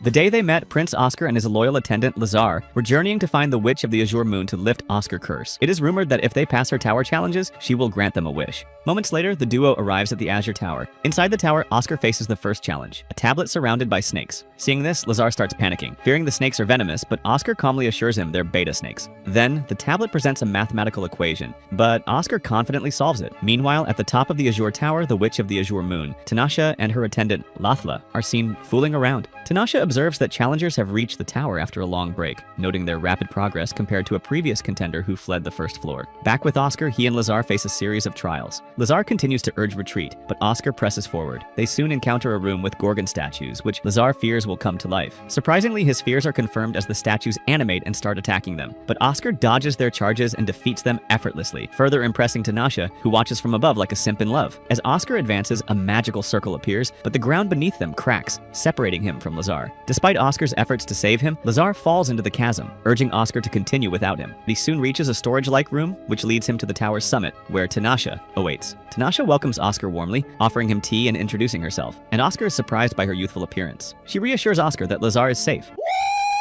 The day they met, Prince Oscar and his loyal attendant Lazar were journeying to find the Witch of the Azure Moon to lift Oscar's curse. It is rumored that if they pass her tower challenges, she will grant them a wish. Moments later, the duo arrives at the Azure Tower. Inside the tower, Oscar faces the first challenge, a tablet surrounded by snakes. Seeing this, Lazar starts panicking, fearing the snakes are venomous, but Oscar calmly assures him they're beta snakes. Then, the tablet presents a mathematical equation, but Oscar confidently solves it. Meanwhile, at the top of the Azure Tower, the Witch of the Azure Moon, Tanasha and her attendant, Lathla, are seen fooling around. Tanasha observes that challengers have reached the tower after a long break, noting their rapid progress compared to a previous contender who fled the first floor. Back with Oscar, he and Lazar face a series of trials. Lazar continues to urge retreat, but Oscar presses forward. They soon encounter a room with Gorgon statues, which Lazar fears will come to life. Surprisingly, his fears are confirmed as the statues animate and start attacking them, but Oscar dodges their charges and defeats them effortlessly, further impressing Tanasha, who watches from above like a simp in love. As Oscar advances, a magical circle appears, but the ground beneath them cracks, separating him from Lazar. Despite Oscar's efforts to save him, Lazar falls into the chasm, urging Oscar to continue without him. He soon reaches a storage-like room, which leads him to the tower's summit, where Tanasha awaits. Tanasha welcomes Oscar warmly, offering him tea and introducing herself, and Oscar is surprised by her youthful appearance. She reassures Oscar that Lazar is safe,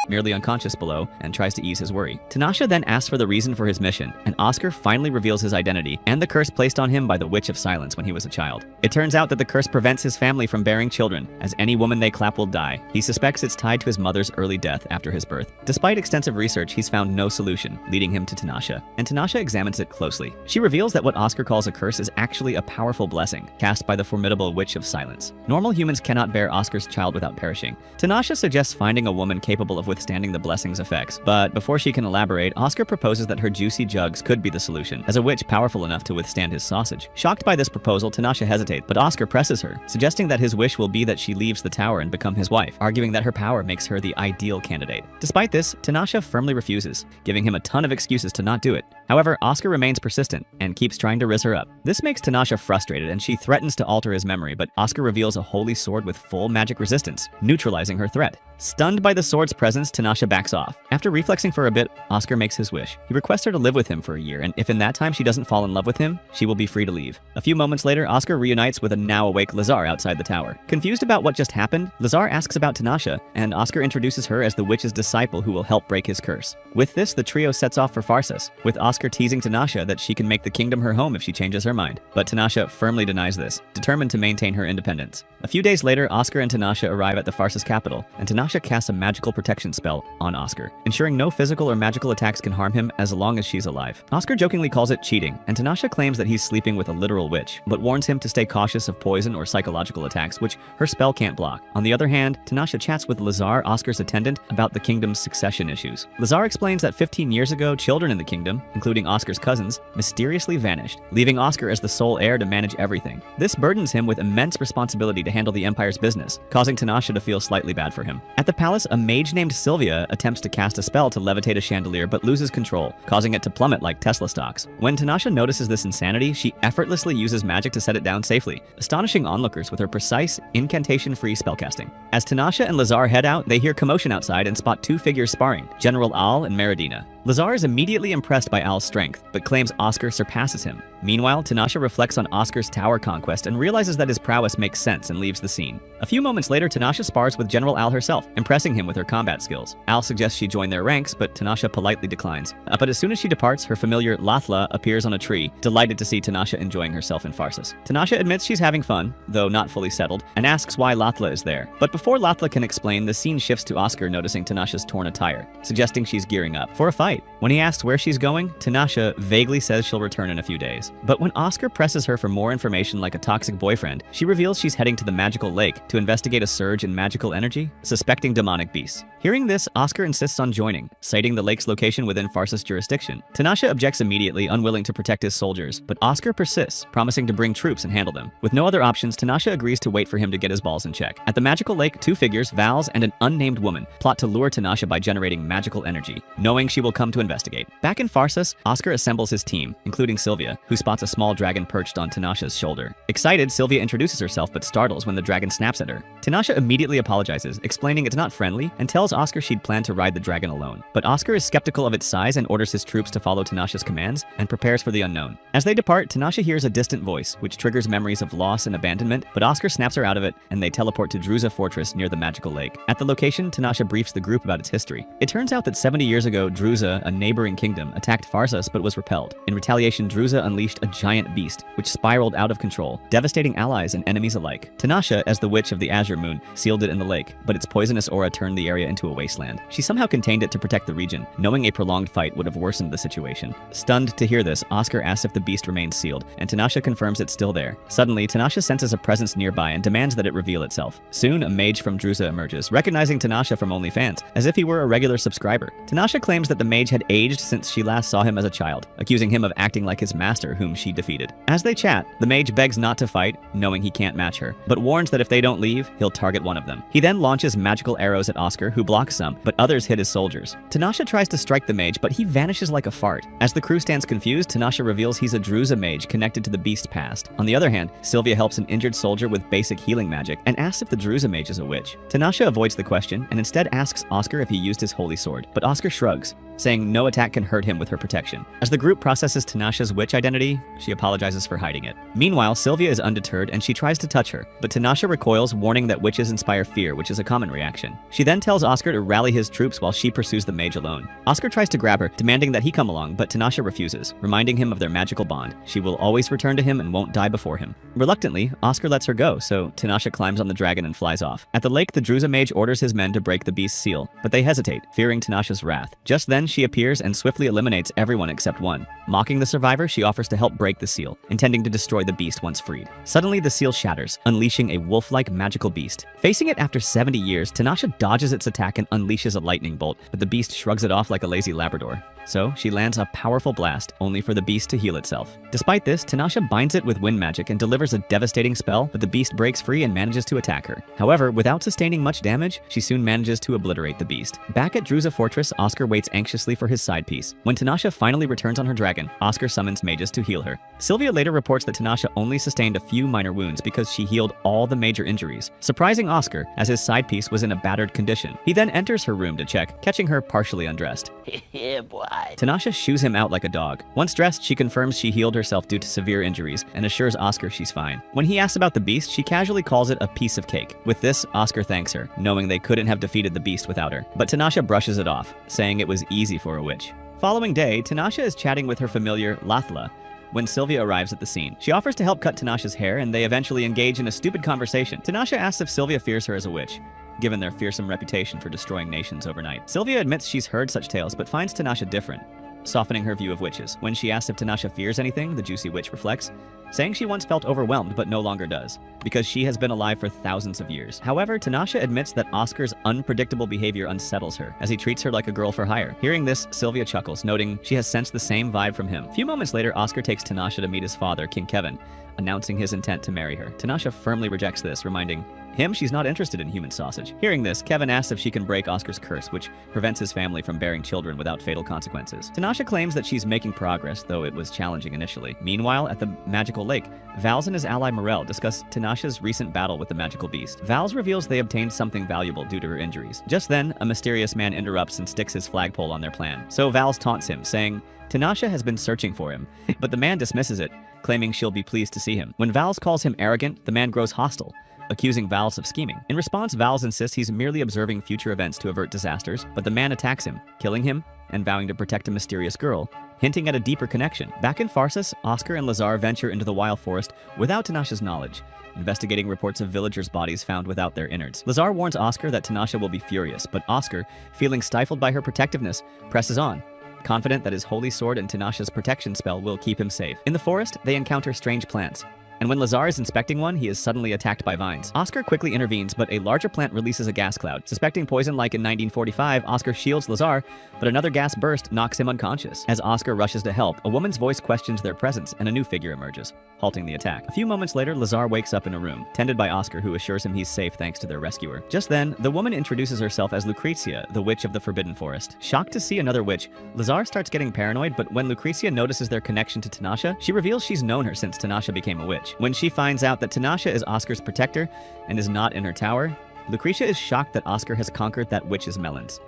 merely unconscious below, and tries to ease his worry. Tanasha then asks for the reason for his mission, and Oscar finally reveals his identity and the curse placed on him by the Witch of Silence when he was a child. It turns out that the curse prevents his family from bearing children, as any woman they clap will die. He suspects it's tied to his mother's early death after his birth. Despite extensive research, he's found no solution, leading him to Tanasha, and Tanasha examines it closely. She reveals that what Oscar calls a curse is actually a powerful blessing, cast by the formidable Witch of Silence. Normal humans cannot bear Oscar's child without perishing. Tanasha suggests finding a woman capable of withstanding the blessing's effects, but before she can elaborate, Oscar proposes that her juicy jugs could be the solution, as a witch powerful enough to withstand his sausage. Shocked by this proposal, Tanasha hesitates, but Oscar presses her, suggesting that his wish will be that she leaves the tower and become his wife, arguing that her power makes her the ideal candidate. Despite this, Tanasha firmly refuses, giving him a ton of excuses to not do it. However, Oscar remains persistent and keeps trying to rizz her up. This makes Tanasha frustrated, and she threatens to alter his memory, but Oscar reveals a holy sword with full magic resistance, neutralizing her threat. Stunned by the sword's presence, Tanasha backs off. After reflexing for a bit, Oscar makes his wish. He requests her to live with him for a year, and if in that time she doesn't fall in love with him, she will be free to leave. A few moments later, Oscar reunites with a now-awake Lazar outside the tower. Confused about what just happened, Lazar asks about Tanasha, and Oscar introduces her as the witch's disciple who will help break his curse. With this, the trio sets off for Pharsis, with Oscar teasing Tanasha that she can make the kingdom her home if she changes her mind. But Tanasha firmly denies this, determined to maintain her independence. A few days later, Oscar and Tanasha arrive at the Pharsis capital, and Tanasha casts a magical protection spell on Oscar, ensuring no physical or magical attacks can harm him as long as she's alive. Oscar jokingly calls it cheating, and Tanasha claims that he's sleeping with a literal witch, but warns him to stay cautious of poison or psychological attacks, which her spell can't block. On the other hand, Tanasha chats with Lazar, Oscar's attendant, about the kingdom's succession issues. Lazar explains that 15 years ago, children in the kingdom, including Oscar's cousins, mysteriously vanished, leaving Oscar as the sole heir to manage everything. This burdens him with immense responsibility to handle the Empire's business, causing Tanasha to feel slightly bad for him. At the palace, a mage named Sylvia attempts to cast a spell to levitate a chandelier but loses control, causing it to plummet like Tesla stocks. When Tanasha notices this insanity, she effortlessly uses magic to set it down safely, astonishing onlookers with her precise, incantation-free spellcasting. As Tanasha and Lazar head out, they hear commotion outside and spot two figures sparring, General Al and Meridina. Lazar is immediately impressed by Al's strength, but claims Oscar surpasses him. Meanwhile, Tanasha reflects on Oscar's tower conquest and realizes that his prowess makes sense and leaves the scene. A few moments later, Tanasha spars with General Al herself, impressing him with her combat skills. Al suggests she join their ranks, but Tanasha politely declines. But as soon as she departs, her familiar Lathla appears on a tree, delighted to see Tanasha enjoying herself in Pharsis. Tanasha admits she's having fun, though not fully settled, and asks why Lathla is there. But before Lathla can explain, the scene shifts to Oscar noticing Tanasha's torn attire, suggesting she's gearing up for a fight. When he asks where she's going, Tanasha vaguely says she'll return in a few days. But when Oscar presses her for more information like a toxic boyfriend, she reveals she's heading to the magical lake to investigate a surge in magical energy, suspecting demonic beasts. Hearing this, Oscar insists on joining, citing the lake's location within Pharsis jurisdiction. Tanasha objects immediately, unwilling to protect his soldiers, but Oscar persists, promising to bring troops and handle them. With no other options, Tanasha agrees to wait for him to get his balls in check. At the magical lake, two figures, Vals and an unnamed woman, plot to lure Tanasha by generating magical energy. Knowing she will come come to investigate. Back in Pharsis, Oscar assembles his team, including Sylvia, who spots a small dragon perched on Tanasha's shoulder. Excited, Sylvia introduces herself but startles when the dragon snaps at her. Tanasha immediately apologizes, explaining it's not friendly, and tells Oscar she'd planned to ride the dragon alone. But Oscar is skeptical of its size and orders his troops to follow Tanasha's commands and prepares for the unknown. As they depart, Tanasha hears a distant voice, which triggers memories of loss and abandonment, but Oscar snaps her out of it, and they teleport to Druza Fortress near the magical lake. At the location, Tanasha briefs the group about its history. It turns out that 70 years ago, Druza, a neighboring kingdom, attacked Pharsis but was repelled. In retaliation, Druza unleashed a giant beast, which spiraled out of control, devastating allies and enemies alike. Tanasha, as the Witch of the Azure Moon, sealed it in the lake, but its poisonous aura turned the area into a wasteland. She somehow contained it to protect the region, knowing a prolonged fight would have worsened the situation. Stunned to hear this, Oscar asks if the beast remains sealed, and Tanasha confirms it's still there. Suddenly, Tanasha senses a presence nearby and demands that it reveal itself. Soon, a mage from Druza emerges, recognizing Tanasha from OnlyFans, as if he were a regular subscriber. Tanasha claims that the mage had aged since she last saw him as a child, accusing him of acting like his master, whom she defeated. As they chat, the mage begs not to fight, knowing he can't match her, but warns that if they don't leave, he'll target one of them. He then launches magical arrows at Oscar, who blocks some, but others hit his soldiers. Tanasha tries to strike the mage, but he vanishes like a fart. As the crew stands confused, Tanasha reveals he's a Druza mage connected to the beast past. On the other hand, Sylvia helps an injured soldier with basic healing magic and asks if the Druza mage is a witch. Tanasha avoids the question and instead asks Oscar if he used his holy sword, but Oscar shrugs, saying no attack can hurt him with her protection. As the group processes Tanasha's witch identity, she apologizes for hiding it. Meanwhile, Sylvia is undeterred and she tries to touch her, but Tanasha recoils, warning that witches inspire fear, which is a common reaction. She then tells Oscar to rally his troops while she pursues the mage alone. Oscar tries to grab her, demanding that he come along, but Tanasha refuses, reminding him of their magical bond. She will always return to him and won't die before him. Reluctantly, Oscar lets her go, so Tanasha climbs on the dragon and flies off. At the lake, the Druza mage orders his men to break the beast's seal, but they hesitate, fearing Tanasha's wrath. Just then, she appears and swiftly eliminates everyone except one. Mocking the survivor, she offers to help break the seal, intending to destroy the beast once freed. Suddenly, the seal shatters, unleashing a wolf-like magical beast. Facing it after 70 years, Tanasha dodges its attack and unleashes a lightning bolt, but the beast shrugs it off like a lazy Labrador. So, she lands a powerful blast, only for the beast to heal itself. Despite this, Tanasha binds it with wind magic and delivers a devastating spell, but the beast breaks free and manages to attack her. However, without sustaining much damage, she soon manages to obliterate the beast. Back at Druza Fortress, Oscar waits anxiously for his side piece. When Tanasha finally returns on her dragon, Oscar summons mages to heal her. Sylvia later reports that Tanasha only sustained a few minor wounds because she healed all the major injuries, surprising Oscar as his side piece was in a battered condition. He then enters her room to check, catching her partially undressed. Yeah, boy. Tanasha shoos him out like a dog. Once dressed, she confirms she healed herself due to severe injuries and assures Oscar she's fine. When he asks about the beast, she casually calls it a piece of cake. With this, Oscar thanks her, knowing they couldn't have defeated the beast without her. But Tanasha brushes it off, saying it was easy for a witch. Following day, Tanasha is chatting with her familiar Lathla when Sylvia arrives at the scene. She offers to help cut Tanasha's hair, and they eventually engage in a stupid conversation. Tanasha asks if Sylvia fears her as a witch, given their fearsome reputation for destroying nations overnight. Sylvia admits she's heard such tales, but finds Tanasha different, softening her view of witches. When she asks if Tanasha fears anything, the juicy witch reflects, saying she once felt overwhelmed but no longer does, because she has been alive for thousands of years. However, Tanasha admits that Oscar's unpredictable behavior unsettles her, as he treats her like a girl for hire. Hearing this, Sylvia chuckles, noting she has sensed the same vibe from him. A few moments later, Oscar takes Tanasha to meet his father, King Kevin, announcing his intent to marry her. Tanasha firmly rejects this, reminding him she's not interested in human sausage. Hearing this, Kevin asks if she can break Oscar's curse, which prevents his family from bearing children without fatal consequences. Tanasha claims that she's making progress, though it was challenging initially. Meanwhile, at the magical lake, Vals and his ally Morel discuss Tanasha's recent battle with the magical beast. Vals reveals they obtained something valuable due to her injuries. Just then, a mysterious man interrupts and sticks his flagpole on their plan. So Vals taunts him, saying Tanasha has been searching for him, but the man dismisses it, claiming she'll be pleased to see him. When Vals calls him arrogant, the man grows hostile, accusing Vals of scheming. In response, Vals insists he's merely observing future events to avert disasters, but the man attacks him, killing him and vowing to protect a mysterious girl, hinting at a deeper connection. Back in Pharsis, Oscar and Lazar venture into the wild forest without Tanasha's knowledge, investigating reports of villagers' bodies found without their innards. Lazar warns Oscar that Tanasha will be furious, but Oscar, feeling stifled by her protectiveness, presses on, confident that his holy sword and Tanasha's protection spell will keep him safe. In the forest, they encounter strange plants, And when Lazar is inspecting one, he is suddenly attacked by vines. Oscar quickly intervenes, but a larger plant releases a gas cloud. Suspecting poison like in 1945, Oscar shields Lazar, but another gas burst knocks him unconscious. As Oscar rushes to help, a woman's voice questions their presence and a new figure emerges, halting the attack. A few moments later, Lazar wakes up in a room, tended by Oscar, who assures him he's safe thanks to their rescuer. Just then, the woman introduces herself as Lucrezia, the witch of the Forbidden Forest. Shocked to see another witch, Lazar starts getting paranoid, but when Lucrezia notices their connection to Tanasha, she reveals she's known her since Tanasha became a witch. When she finds out that Tanasha is Oscar's protector and is not in her tower, Lucrezia is shocked that Oscar has conquered that witch's melons.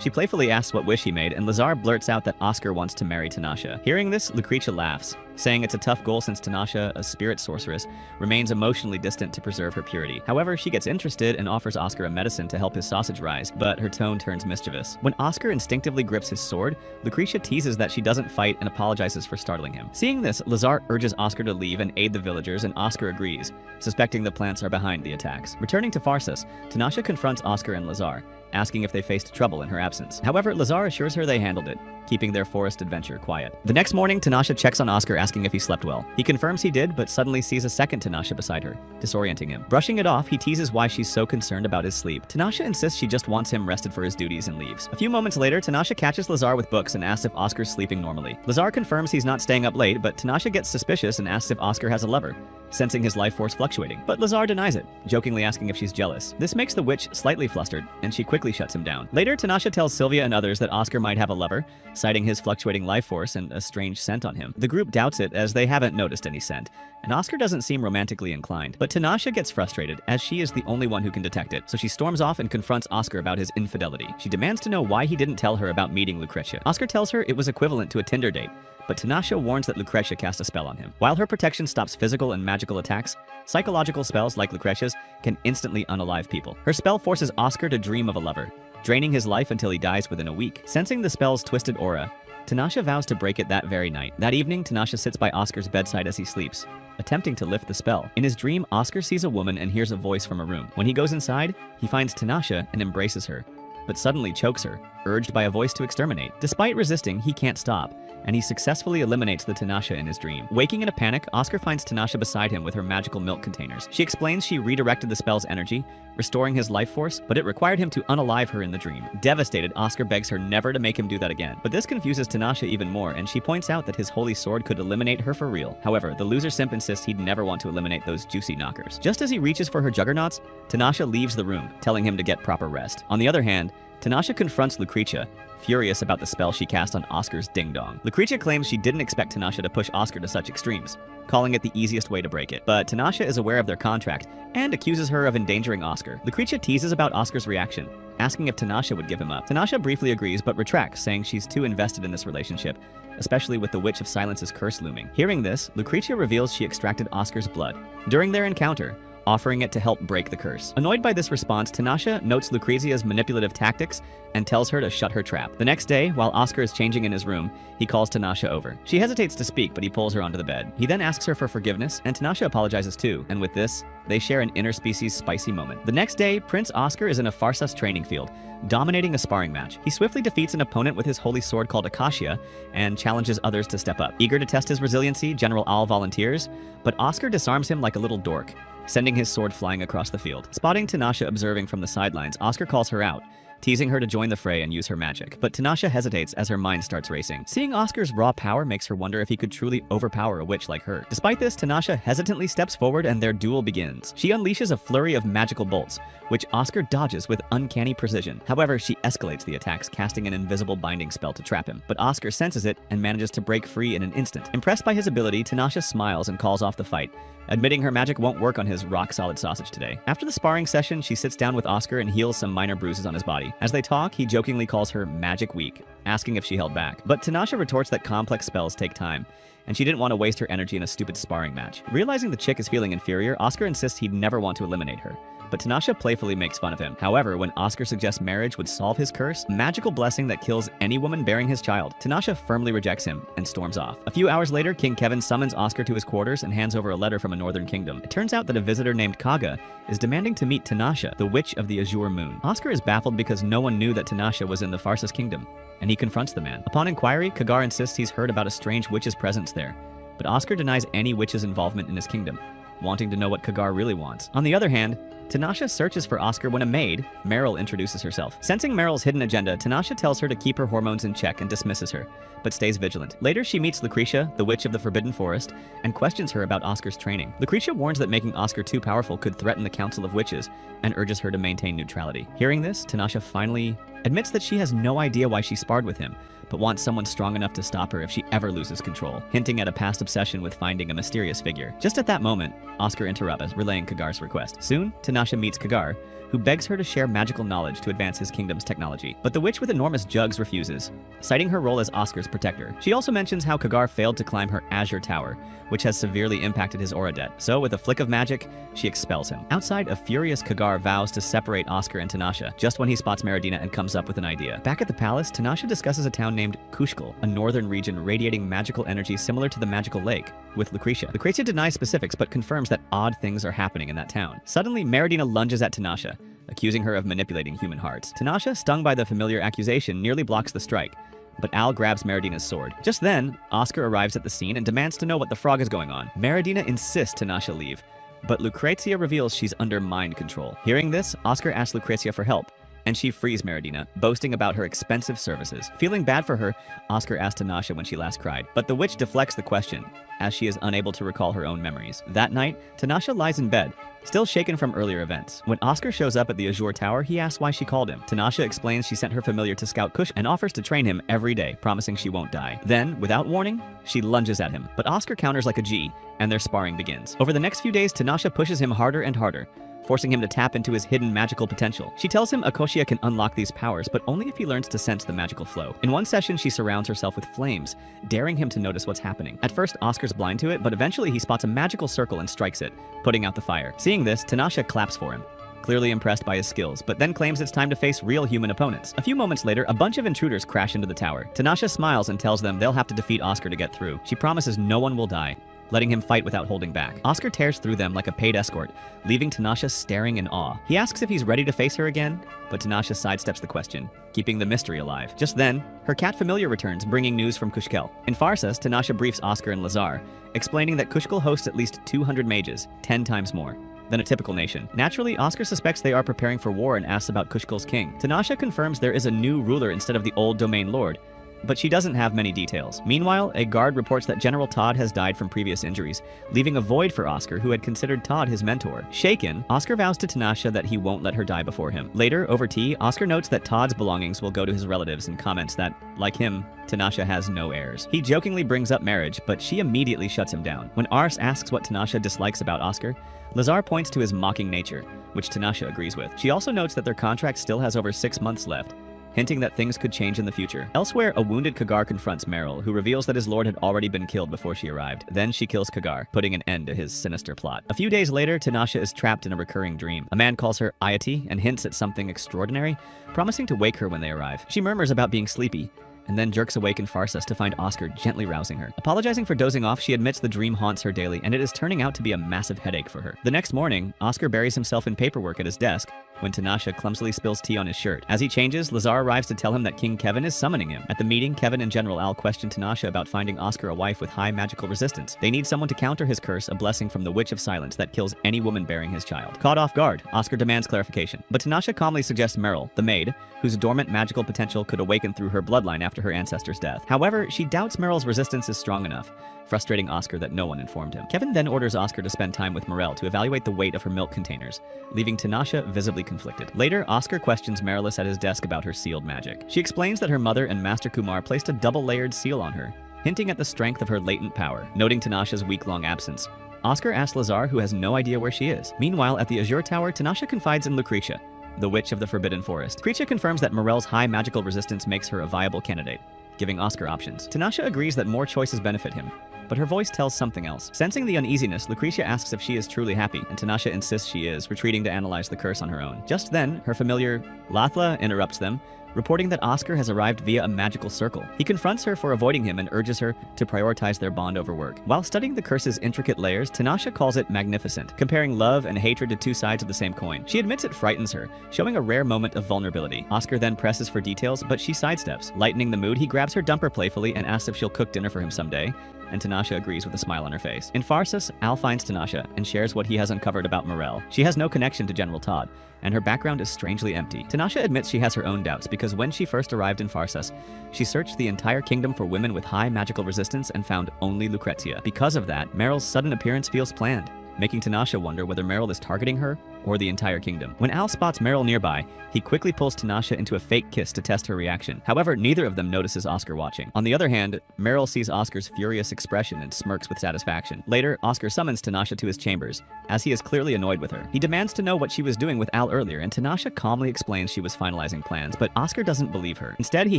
She playfully asks what wish he made, and Lazar blurts out that Oscar wants to marry Tanasha. Hearing this, Lucrezia laughs, saying it's a tough goal since Tanasha, a spirit sorceress, remains emotionally distant to preserve her purity. However, she gets interested and offers Oscar a medicine to help his sausage rise, but her tone turns mischievous. When Oscar instinctively grips his sword, Lucrezia teases that she doesn't fight and apologizes for startling him. Seeing this, Lazar urges Oscar to leave and aid the villagers, and Oscar agrees, suspecting the plants are behind the attacks. Returning to Pharsis, Tanasha confronts Oscar and Lazar, asking if they faced trouble in her absence. However, Lazar assures her they handled it, keeping their forest adventure quiet. The next morning, Tanasha checks on Oscar asking if he slept well. He confirms he did, but suddenly sees a second Tanasha beside her, disorienting him. Brushing it off, he teases why she's so concerned about his sleep. Tanasha insists she just wants him rested for his duties and leaves. A few moments later, Tanasha catches Lazar with books and asks if Oscar's sleeping normally. Lazar confirms he's not staying up late, but Tanasha gets suspicious and asks if Oscar has a lover, sensing his life force fluctuating. But Lazar denies it, jokingly asking if she's jealous. This makes the witch slightly flustered, and she quickly shuts him down. Later, Tanasha tells Sylvia and others that Oscar might have a lover, citing his fluctuating life force and a strange scent on him. The group doubts it as they haven't noticed any scent, and Oscar doesn't seem romantically inclined. But Tanasha gets frustrated as she is the only one who can detect it, so she storms off and confronts Oscar about his infidelity. She demands to know why he didn't tell her about meeting Lucrezia. Oscar tells her it was equivalent to a Tinder date, but Tanasha warns that Lucrezia cast a spell on him. While her protection stops physical and magical attacks, psychological spells like Lucrezia's can instantly unalive people. Her spell forces Oscar to dream of a lover, draining his life until he dies within a week. Sensing the spell's twisted aura, Tanasha vows to break it that very night. That evening, Tanasha sits by Oscar's bedside as he sleeps, attempting to lift the spell. In his dream, Oscar sees a woman and hears a voice from a room. When he goes inside, he finds Tanasha and embraces her, but suddenly chokes her, urged by a voice to exterminate. Despite resisting, he can't stop, and he successfully eliminates the Tanasha in his dream. Waking in a panic, Oscar finds Tanasha beside him with her magical milk containers. She explains she redirected the spell's energy, restoring his life force, but it required him to unalive her in the dream. Devastated, Oscar begs her never to make him do that again. But this confuses Tanasha even more, and she points out that his holy sword could eliminate her for real. However, the loser simp insists he'd never want to eliminate those juicy knockers. Just as he reaches for her juggernauts, Tanasha leaves the room, telling him to get proper rest. On the other hand, Tanasha confronts Lucrezia, furious about the spell she cast on Oscar's ding-dong. Lucrezia claims she didn't expect Tanasha to push Oscar to such extremes, calling it the easiest way to break it. But Tanasha is aware of their contract and accuses her of endangering Oscar. Lucrezia teases about Oscar's reaction, asking if Tanasha would give him up. Tanasha briefly agrees but retracts, saying she's too invested in this relationship, especially with the Witch of Silence's curse looming. Hearing this, Lucrezia reveals she extracted Oscar's blood during their encounter, offering it to help break the curse. Annoyed by this response, Tanasha notes Lucrezia's manipulative tactics and tells her to shut her trap. The next day, while Oscar is changing in his room, he calls Tanasha over. She hesitates to speak, but he pulls her onto the bed. He then asks her for forgiveness, and Tanasha apologizes too, and with this, they share an interspecies spicy moment. The next day, Prince Oscar is in a Pharsis training field, dominating a sparring match. He swiftly defeats an opponent with his holy sword called Acacia and challenges others to step up. Eager to test his resiliency, General Al volunteers, but Oscar disarms him like a little dork, sending his sword flying across the field. Spotting Tanasha observing from the sidelines, Oscar calls her out, teasing her to join the fray and use her magic. But Tanasha hesitates as her mind starts racing. Seeing Oscar's raw power makes her wonder if he could truly overpower a witch like her. Despite this, Tanasha hesitantly steps forward and their duel begins. She unleashes a flurry of magical bolts, which Oscar dodges with uncanny precision. However, she escalates the attacks, casting an invisible binding spell to trap him. But Oscar senses it and manages to break free in an instant. Impressed by his ability, Tanasha smiles and calls off the fight, admitting her magic won't work on his rock-solid sausage today. After the sparring session, she sits down with Oscar and heals some minor bruises on his body. As they talk, he jokingly calls her Magic Weak, asking if she held back. But Tanasha retorts that complex spells take time, and she didn't want to waste her energy in a stupid sparring match. Realizing the chick is feeling inferior, Oscar insists he'd never want to eliminate her, but Tanasha playfully makes fun of him. However, when Oscar suggests marriage would solve his curse, a magical blessing that kills any woman bearing his child, Tanasha firmly rejects him and storms off. A few hours later, King Kevin summons Oscar to his quarters and hands over a letter from a northern kingdom. It turns out that a visitor named Kaga is demanding to meet Tanasha, the Witch of the Azure Moon. Oscar is baffled because no one knew that Tanasha was in the Pharsis kingdom, and he confronts the man. Upon inquiry, Kagar insists he's heard about a strange witch's presence there, but Oscar denies any witch's involvement in his kingdom, wanting to know what Kagar really wants. On the other hand, Tanasha searches for Oscar when a maid, Meryl, introduces herself. Sensing Meryl's hidden agenda, Tanasha tells her to keep her hormones in check and dismisses her, but stays vigilant. Later, she meets Lucretia, the witch of the Forbidden Forest, and questions her about Oscar's training. Lucretia warns that making Oscar too powerful could threaten the Council of Witches, and urges her to maintain neutrality. Hearing this, Tanasha finally admits that she has no idea why she sparred with him, but wants someone strong enough to stop her if she ever loses control, hinting at a past obsession with finding a mysterious figure. Just at that moment, Oscar interrupts, relaying Kagar's request. Soon, Tanasha meets Kagar, who begs her to share magical knowledge to advance his kingdom's technology. But the witch with enormous jugs refuses, citing her role as Oscar's protector. She also mentions how Kagar failed to climb her Azure Tower, which has severely impacted his aura debt. So with a flick of magic, she expels him. Outside, a furious Kagar vows to separate Oscar and Tanasha, just when he spots Meridina and comes up with an idea. Back at the palace, Tanasha discusses a town named Kushkal, a northern region radiating magical energy similar to the magical lake, with Lucretia. Lucretia denies specifics but confirms that odd things are happening in that town. Suddenly, Meridina lunges at Tanasha, accusing her of manipulating human hearts. Tanasha, stung by the familiar accusation, nearly blocks the strike, but Al grabs Meridina's sword. Just then, Oscar arrives at the scene and demands to know what the frog is going on. Meridina insists Tanasha leave, but Lucretia reveals she's under mind control. Hearing this, Oscar asks Lucretia for help, and she frees Meridina, boasting about her expensive services. Feeling bad for her, Oscar asks Tanasha when she last cried, but the witch deflects the question, as she is unable to recall her own memories. That night, Tanasha lies in bed, still shaken from earlier events. When Oscar shows up at the Azure Tower, he asks why she called him. Tanasha explains she sent her familiar to scout Kush and offers to train him every day, promising she won't die. Then, without warning, she lunges at him, but Oscar counters like a G, and their sparring begins. Over the next few days, Tanasha pushes him harder and harder, forcing him to tap into his hidden magical potential. She tells him Akoshia can unlock these powers, but only if he learns to sense the magical flow. In one session, she surrounds herself with flames, daring him to notice what's happening. At first, Oscar's blind to it, but eventually he spots a magical circle and strikes it, putting out the fire. Seeing this, Tanasha claps for him, clearly impressed by his skills, but then claims it's time to face real human opponents. A few moments later, a bunch of intruders crash into the tower. Tanasha smiles and tells them they'll have to defeat Oscar to get through. She promises no one will die, letting him fight without holding back. Oscar tears through them like a paid escort, leaving Tanasha staring in awe. He asks if he's ready to face her again, but Tanasha sidesteps the question, keeping the mystery alive. Just then, her cat familiar returns, bringing news from Kushkel. In Farsas, Tanasha briefs Oscar and Lazar, explaining that Kushkel hosts at least 200 mages, 10 times more than a typical nation. Naturally, Oscar suspects they are preparing for war and asks about Kushkel's king. Tanasha confirms there is a new ruler instead of the old domain lord, but she doesn't have many details. Meanwhile, a guard reports that General Todd has died from previous injuries, leaving a void for Oscar, who had considered Todd his mentor. Shaken, Oscar vows to Tanasha that he won't let her die before him. Later, over tea, Oscar notes that Todd's belongings will go to his relatives and comments that, like him, Tanasha has no heirs. He jokingly brings up marriage, but she immediately shuts him down. When Ars asks what Tanasha dislikes about Oscar, Lazar points to his mocking nature, which Tanasha agrees with. She also notes that their contract still has over 6 months left, hinting that things could change in the future. Elsewhere, a wounded Kagar confronts Meryl, who reveals that his lord had already been killed before she arrived. Then she kills Kagar, putting an end to his sinister plot. A few days later, Tanasha is trapped in a recurring dream. A man calls her Ayati and hints at something extraordinary, promising to wake her when they arrive. She murmurs about being sleepy, and then jerks awake in Farsas to find Oscar gently rousing her. Apologizing for dozing off, she admits the dream haunts her daily, and it is turning out to be a massive headache for her. The next morning, Oscar buries himself in paperwork at his desk, when Tanasha clumsily spills tea on his shirt. As he changes, Lazar arrives to tell him that King Kevin is summoning him. At the meeting, Kevin and General Al question Tanasha about finding Oscar a wife with high magical resistance. They need someone to counter his curse, a blessing from the Witch of Silence that kills any woman bearing his child. Caught off guard, Oscar demands clarification, but Tanasha calmly suggests Meryl, the maid, whose dormant magical potential could awaken through her bloodline after her ancestor's death. However, she doubts Meryl's resistance is strong enough, frustrating Oscar that no one informed him. Kevin then orders Oscar to spend time with Morel to evaluate the weight of her milk containers, leaving Tanasha visibly conflicted. Later, Oscar questions Marilis at his desk about her sealed magic. She explains that her mother and Master Kumar placed a double-layered seal on her, hinting at the strength of her latent power. Noting Tanasha's week-long absence, Oscar asks Lazar, who has no idea where she is. Meanwhile, at the Azure Tower, Tanasha confides in Lucretia, the witch of the Forbidden Forest. Lucretia confirms that Morel's high magical resistance makes her a viable candidate, giving Oscar options. Tanasha agrees that more choices benefit him, but her voice tells something else. Sensing the uneasiness, Lucretia asks if she is truly happy, and Tanasha insists she is, retreating to analyze the curse on her own. Just then, her familiar Lathla interrupts them, reporting that Oscar has arrived via a magical circle. He confronts her for avoiding him and urges her to prioritize their bond over work. While studying the curse's intricate layers, Tanasha calls it magnificent, comparing love and hatred to two sides of the same coin. She admits it frightens her, showing a rare moment of vulnerability. Oscar then presses for details, but she sidesteps. Lightening the mood, he grabs her dumper playfully and asks if she'll cook dinner for him someday, and Tanasha agrees with a smile on her face. In Pharsis, Al finds Tanasha and shares what he has uncovered about Morel. She has no connection to General Todd, and her background is strangely empty. Tanasha admits she has her own doubts because when she first arrived in Pharsis, she searched the entire kingdom for women with high magical resistance and found only Lucrezia. Because of that, Meryl's sudden appearance feels planned, making Tanasha wonder whether Meryl is targeting her or the entire kingdom. When Al spots Meryl nearby, he quickly pulls Tanasha into a fake kiss to test her reaction. However, neither of them notices Oscar watching. On the other hand, Meryl sees Oscar's furious expression and smirks with satisfaction. Later, Oscar summons Tanasha to his chambers, as he is clearly annoyed with her. He demands to know what she was doing with Al earlier, and Tanasha calmly explains she was finalizing plans, but Oscar doesn't believe her. Instead, he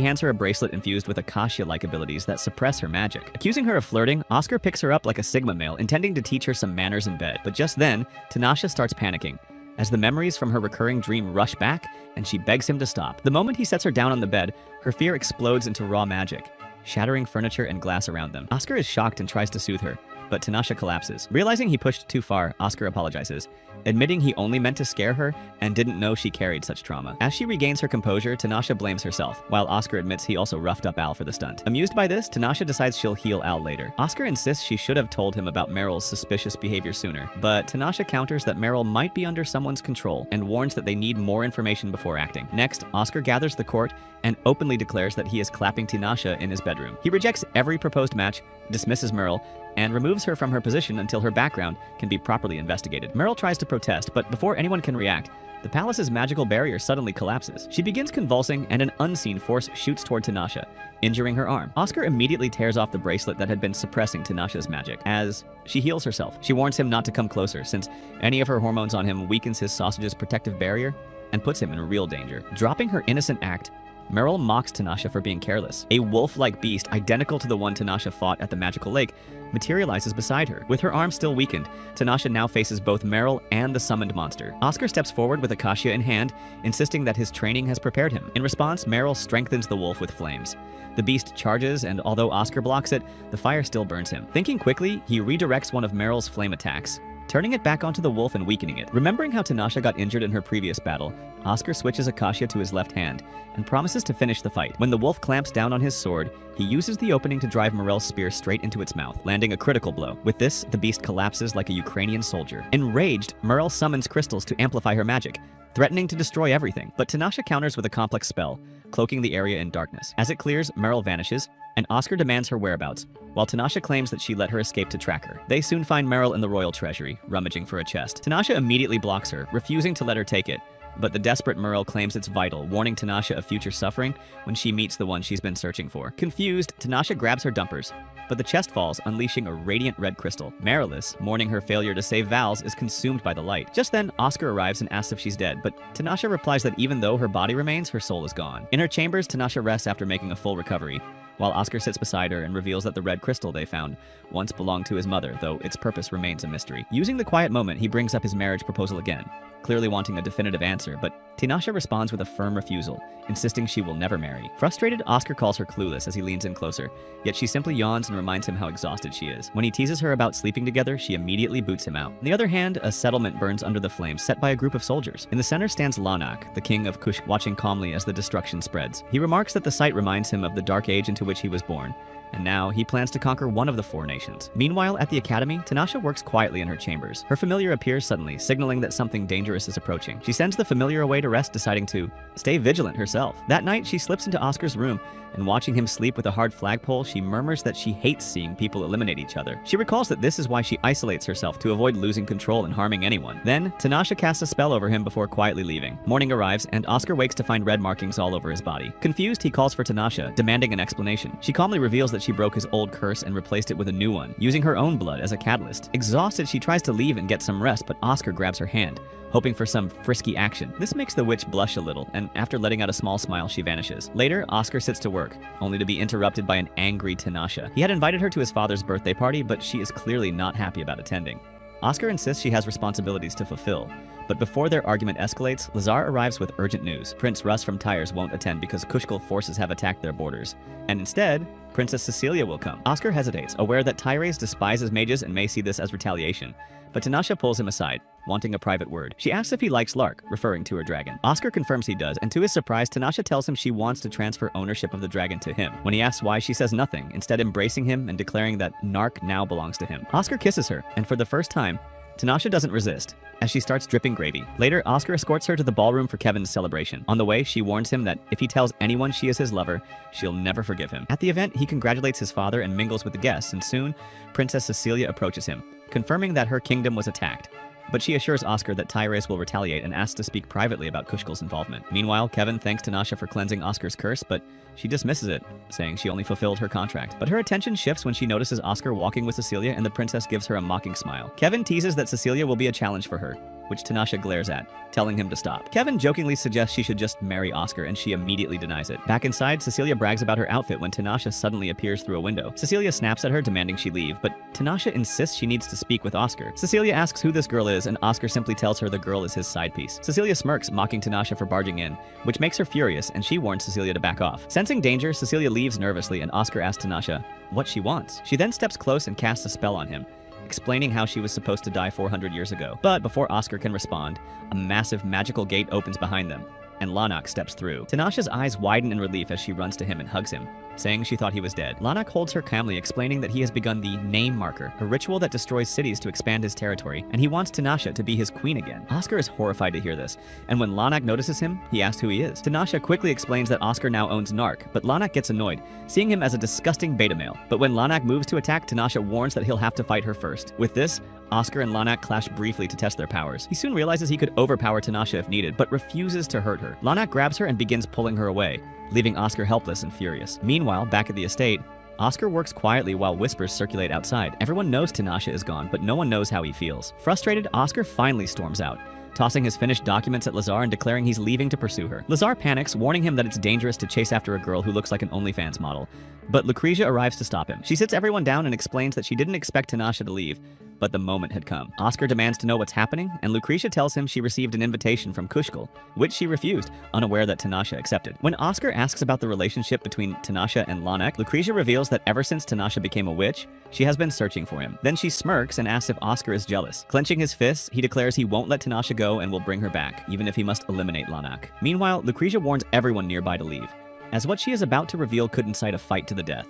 hands her a bracelet infused with Akasha-like abilities that suppress her magic. Accusing her of flirting, Oscar picks her up like a Sigma male, intending to teach her some manners in bed. But just then, Tanasha starts panicking, as the memories from her recurring dream rush back, and she begs him to stop. The moment he sets her down on the bed, her fear explodes into raw magic, shattering furniture and glass around them. Oscar is shocked and tries to soothe her, but Tanasha collapses. Realizing he pushed too far, Oscar apologizes, admitting he only meant to scare her and didn't know she carried such trauma. As she regains her composure, Tanasha blames herself, while Oscar admits he also roughed up Al for the stunt. Amused by this, Tanasha decides she'll heal Al later. Oscar insists she should have told him about Meryl's suspicious behavior sooner, but Tanasha counters that Meryl might be under someone's control and warns that they need more information before acting. Next, Oscar gathers the court and openly declares that he is clapping Tanasha in his bedroom. He rejects every proposed match, dismisses Meryl, and removes her from her position until her background can be properly investigated. Meryl tries to protest, but before anyone can react, the palace's magical barrier suddenly collapses. She begins convulsing, and an unseen force shoots toward Tanasha, injuring her arm. Oscar immediately tears off the bracelet that had been suppressing Tanasha's magic. As she heals herself, she warns him not to come closer, since any of her hormones on him weakens his sausage's protective barrier and puts him in real danger. Dropping her innocent act, Meryl mocks Tanasha for being careless. A wolf-like beast, identical to the one Tanasha fought at the magical lake, materializes beside her. With her arm still weakened, Tanasha now faces both Meryl and the summoned monster. Oscar steps forward with Akasha in hand, insisting that his training has prepared him. In response, Meryl strengthens the wolf with flames. The beast charges, and although Oscar blocks it, the fire still burns him. Thinking quickly, he redirects one of Meryl's flame attacks, turning it back onto the wolf and weakening it. Remembering how Tanasha got injured in her previous battle, Oscar switches Akasha to his left hand and promises to finish the fight. When the wolf clamps down on his sword, he uses the opening to drive Morel's spear straight into its mouth, landing a critical blow. With this, the beast collapses like a Ukrainian soldier. Enraged, Morel summons crystals to amplify her magic, threatening to destroy everything. But Tanasha counters with a complex spell, cloaking the area in darkness. As it clears, Meryl vanishes, and Oscar demands her whereabouts, while Tanasha claims that she let her escape to track her. They soon find Meryl in the royal treasury, rummaging for a chest. Tanasha immediately blocks her, refusing to let her take it, but the desperate Meryl claims it's vital, warning Tanasha of future suffering when she meets the one she's been searching for. Confused, Tanasha grabs her dumpers, but the chest falls, unleashing a radiant red crystal. Merylis, mourning her failure to save Vals, is consumed by the light. Just then, Oscar arrives and asks if she's dead, but Tanasha replies that even though her body remains, her soul is gone. In her chambers, Tanasha rests after making a full recovery, while Oscar sits beside her and reveals that the red crystal they found once belonged to his mother, though its purpose remains a mystery. Using the quiet moment, he brings up his marriage proposal again, clearly wanting a definitive answer, but Tanasha responds with a firm refusal, insisting she will never marry. Frustrated, Oscar calls her clueless as he leans in closer, yet she simply yawns and reminds him how exhausted she is. When he teases her about sleeping together, she immediately boots him out. On the other hand, a settlement burns under the flames set by a group of soldiers. In the center stands Lanak, the king of Kush, watching calmly as the destruction spreads. He remarks that the sight reminds him of the dark age into which he was born, and now he plans to conquer one of the four nations. Meanwhile, at the academy, Tanasha works quietly in her chambers. Her familiar appears suddenly, signaling that something dangerous is approaching. She sends the familiar away to rest, deciding to stay vigilant herself. That night, she slips into Oscar's room, and watching him sleep with a hard flagpole, she murmurs that she hates seeing people eliminate each other. She recalls that this is why she isolates herself, to avoid losing control and harming anyone. Then, Tanasha casts a spell over him before quietly leaving. Morning arrives, and Oscar wakes to find red markings all over his body. Confused, he calls for Tanasha, demanding an explanation. She calmly reveals that she broke his old curse and replaced it with a new one, using her own blood as a catalyst. Exhausted, she tries to leave and get some rest, but Oscar grabs her hand, hoping for some frisky action. This makes the witch blush a little, and after letting out a small smile, she vanishes. Later, Oscar sits to work, only to be interrupted by an angry Tanasha. He had invited her to his father's birthday party, but she is clearly not happy about attending. Oscar insists she has responsibilities to fulfill, But before their argument escalates, Lazar arrives with urgent news. Prince Russ from Tyres won't attend because Kushkal forces have attacked their borders. And instead, Princess Cecilia will come. Oscar hesitates, aware that Tyres despises mages and may see this as retaliation. But Tanasha pulls him aside, wanting a private word. She asks if he likes Lark, referring to her dragon. Oscar confirms he does, and to his surprise, Tanasha tells him she wants to transfer ownership of the dragon to him. When he asks why, she says nothing, instead embracing him and declaring that Nark now belongs to him. Oscar kisses her, and for the first time, Tanasha doesn't resist, as she starts dripping gravy. Later, Oscar escorts her to the ballroom for Kevin's celebration. On the way, she warns him that if he tells anyone she is his lover, she'll never forgive him. At the event, he congratulates his father and mingles with the guests, and soon, Princess Cecilia approaches him, confirming that her kingdom was attacked. But she assures Oscar that Tyres will retaliate and asks to speak privately about Kushkal's involvement. Meanwhile, Kevin thanks Tanasha for cleansing Oscar's curse, but she dismisses it, saying she only fulfilled her contract. But her attention shifts when she notices Oscar walking with Cecilia, and the princess gives her a mocking smile. Kevin teases that Cecilia will be a challenge for her, which Tanasha glares at, telling him to stop. Kevin jokingly suggests she should just marry Oscar, and she immediately denies it. Back inside, Cecilia brags about her outfit when Tanasha suddenly appears through a window. Cecilia snaps at her, demanding she leave, but Tanasha insists she needs to speak with Oscar. Cecilia asks who this girl is, and Oscar simply tells her the girl is his side piece. Cecilia smirks, mocking Tanasha for barging in, which makes her furious, and she warns Cecilia to back off. Sensing danger, Cecilia leaves nervously, and Oscar asks Tanasha what she wants. She then steps close and casts a spell on him, explaining how she was supposed to die 400 years ago. But before Oscar can respond, a massive magical gate opens behind them, and Lanok steps through. Tanasha's eyes widen in relief as she runs to him and hugs him, saying she thought he was dead. Lanok holds her calmly, explaining that he has begun the Name Marker, a ritual that destroys cities to expand his territory, and he wants Tanasha to be his queen again. Oscar is horrified to hear this, and when Lanok notices him, he asks who he is. Tanasha quickly explains that Oscar now owns Nark, but Lanok gets annoyed, seeing him as a disgusting beta male. But when Lanok moves to attack, Tanasha warns that he'll have to fight her first. With this, Oscar and Lanok clash briefly to test their powers. He soon realizes he could overpower Tanasha if needed, but refuses to hurt her. Lanok grabs her and begins pulling her away, leaving Oscar helpless and furious. Meanwhile, back at the estate, Oscar works quietly while whispers circulate outside. Everyone knows Tanasha is gone, but no one knows how he feels. Frustrated, Oscar finally storms out, tossing his finished documents at Lazar and declaring he's leaving to pursue her. Lazar panics, warning him that it's dangerous to chase after a girl who looks like an OnlyFans model, but Lucretia arrives to stop him. She sits everyone down and explains that she didn't expect Tanasha to leave, but the moment had come. Oscar demands to know what's happening, and Lucretia tells him she received an invitation from Kushkal, which she refused, unaware that Tanasha accepted. When Oscar asks about the relationship between Tanasha and Lanok, Lucretia reveals that ever since Tanasha became a witch, she has been searching for him. Then she smirks and asks if Oscar is jealous. Clenching his fists, he declares he won't let Tanasha go and will bring her back, even if he must eliminate Lanok. Meanwhile, Lucretia warns everyone nearby to leave, as what she is about to reveal could incite a fight to the death.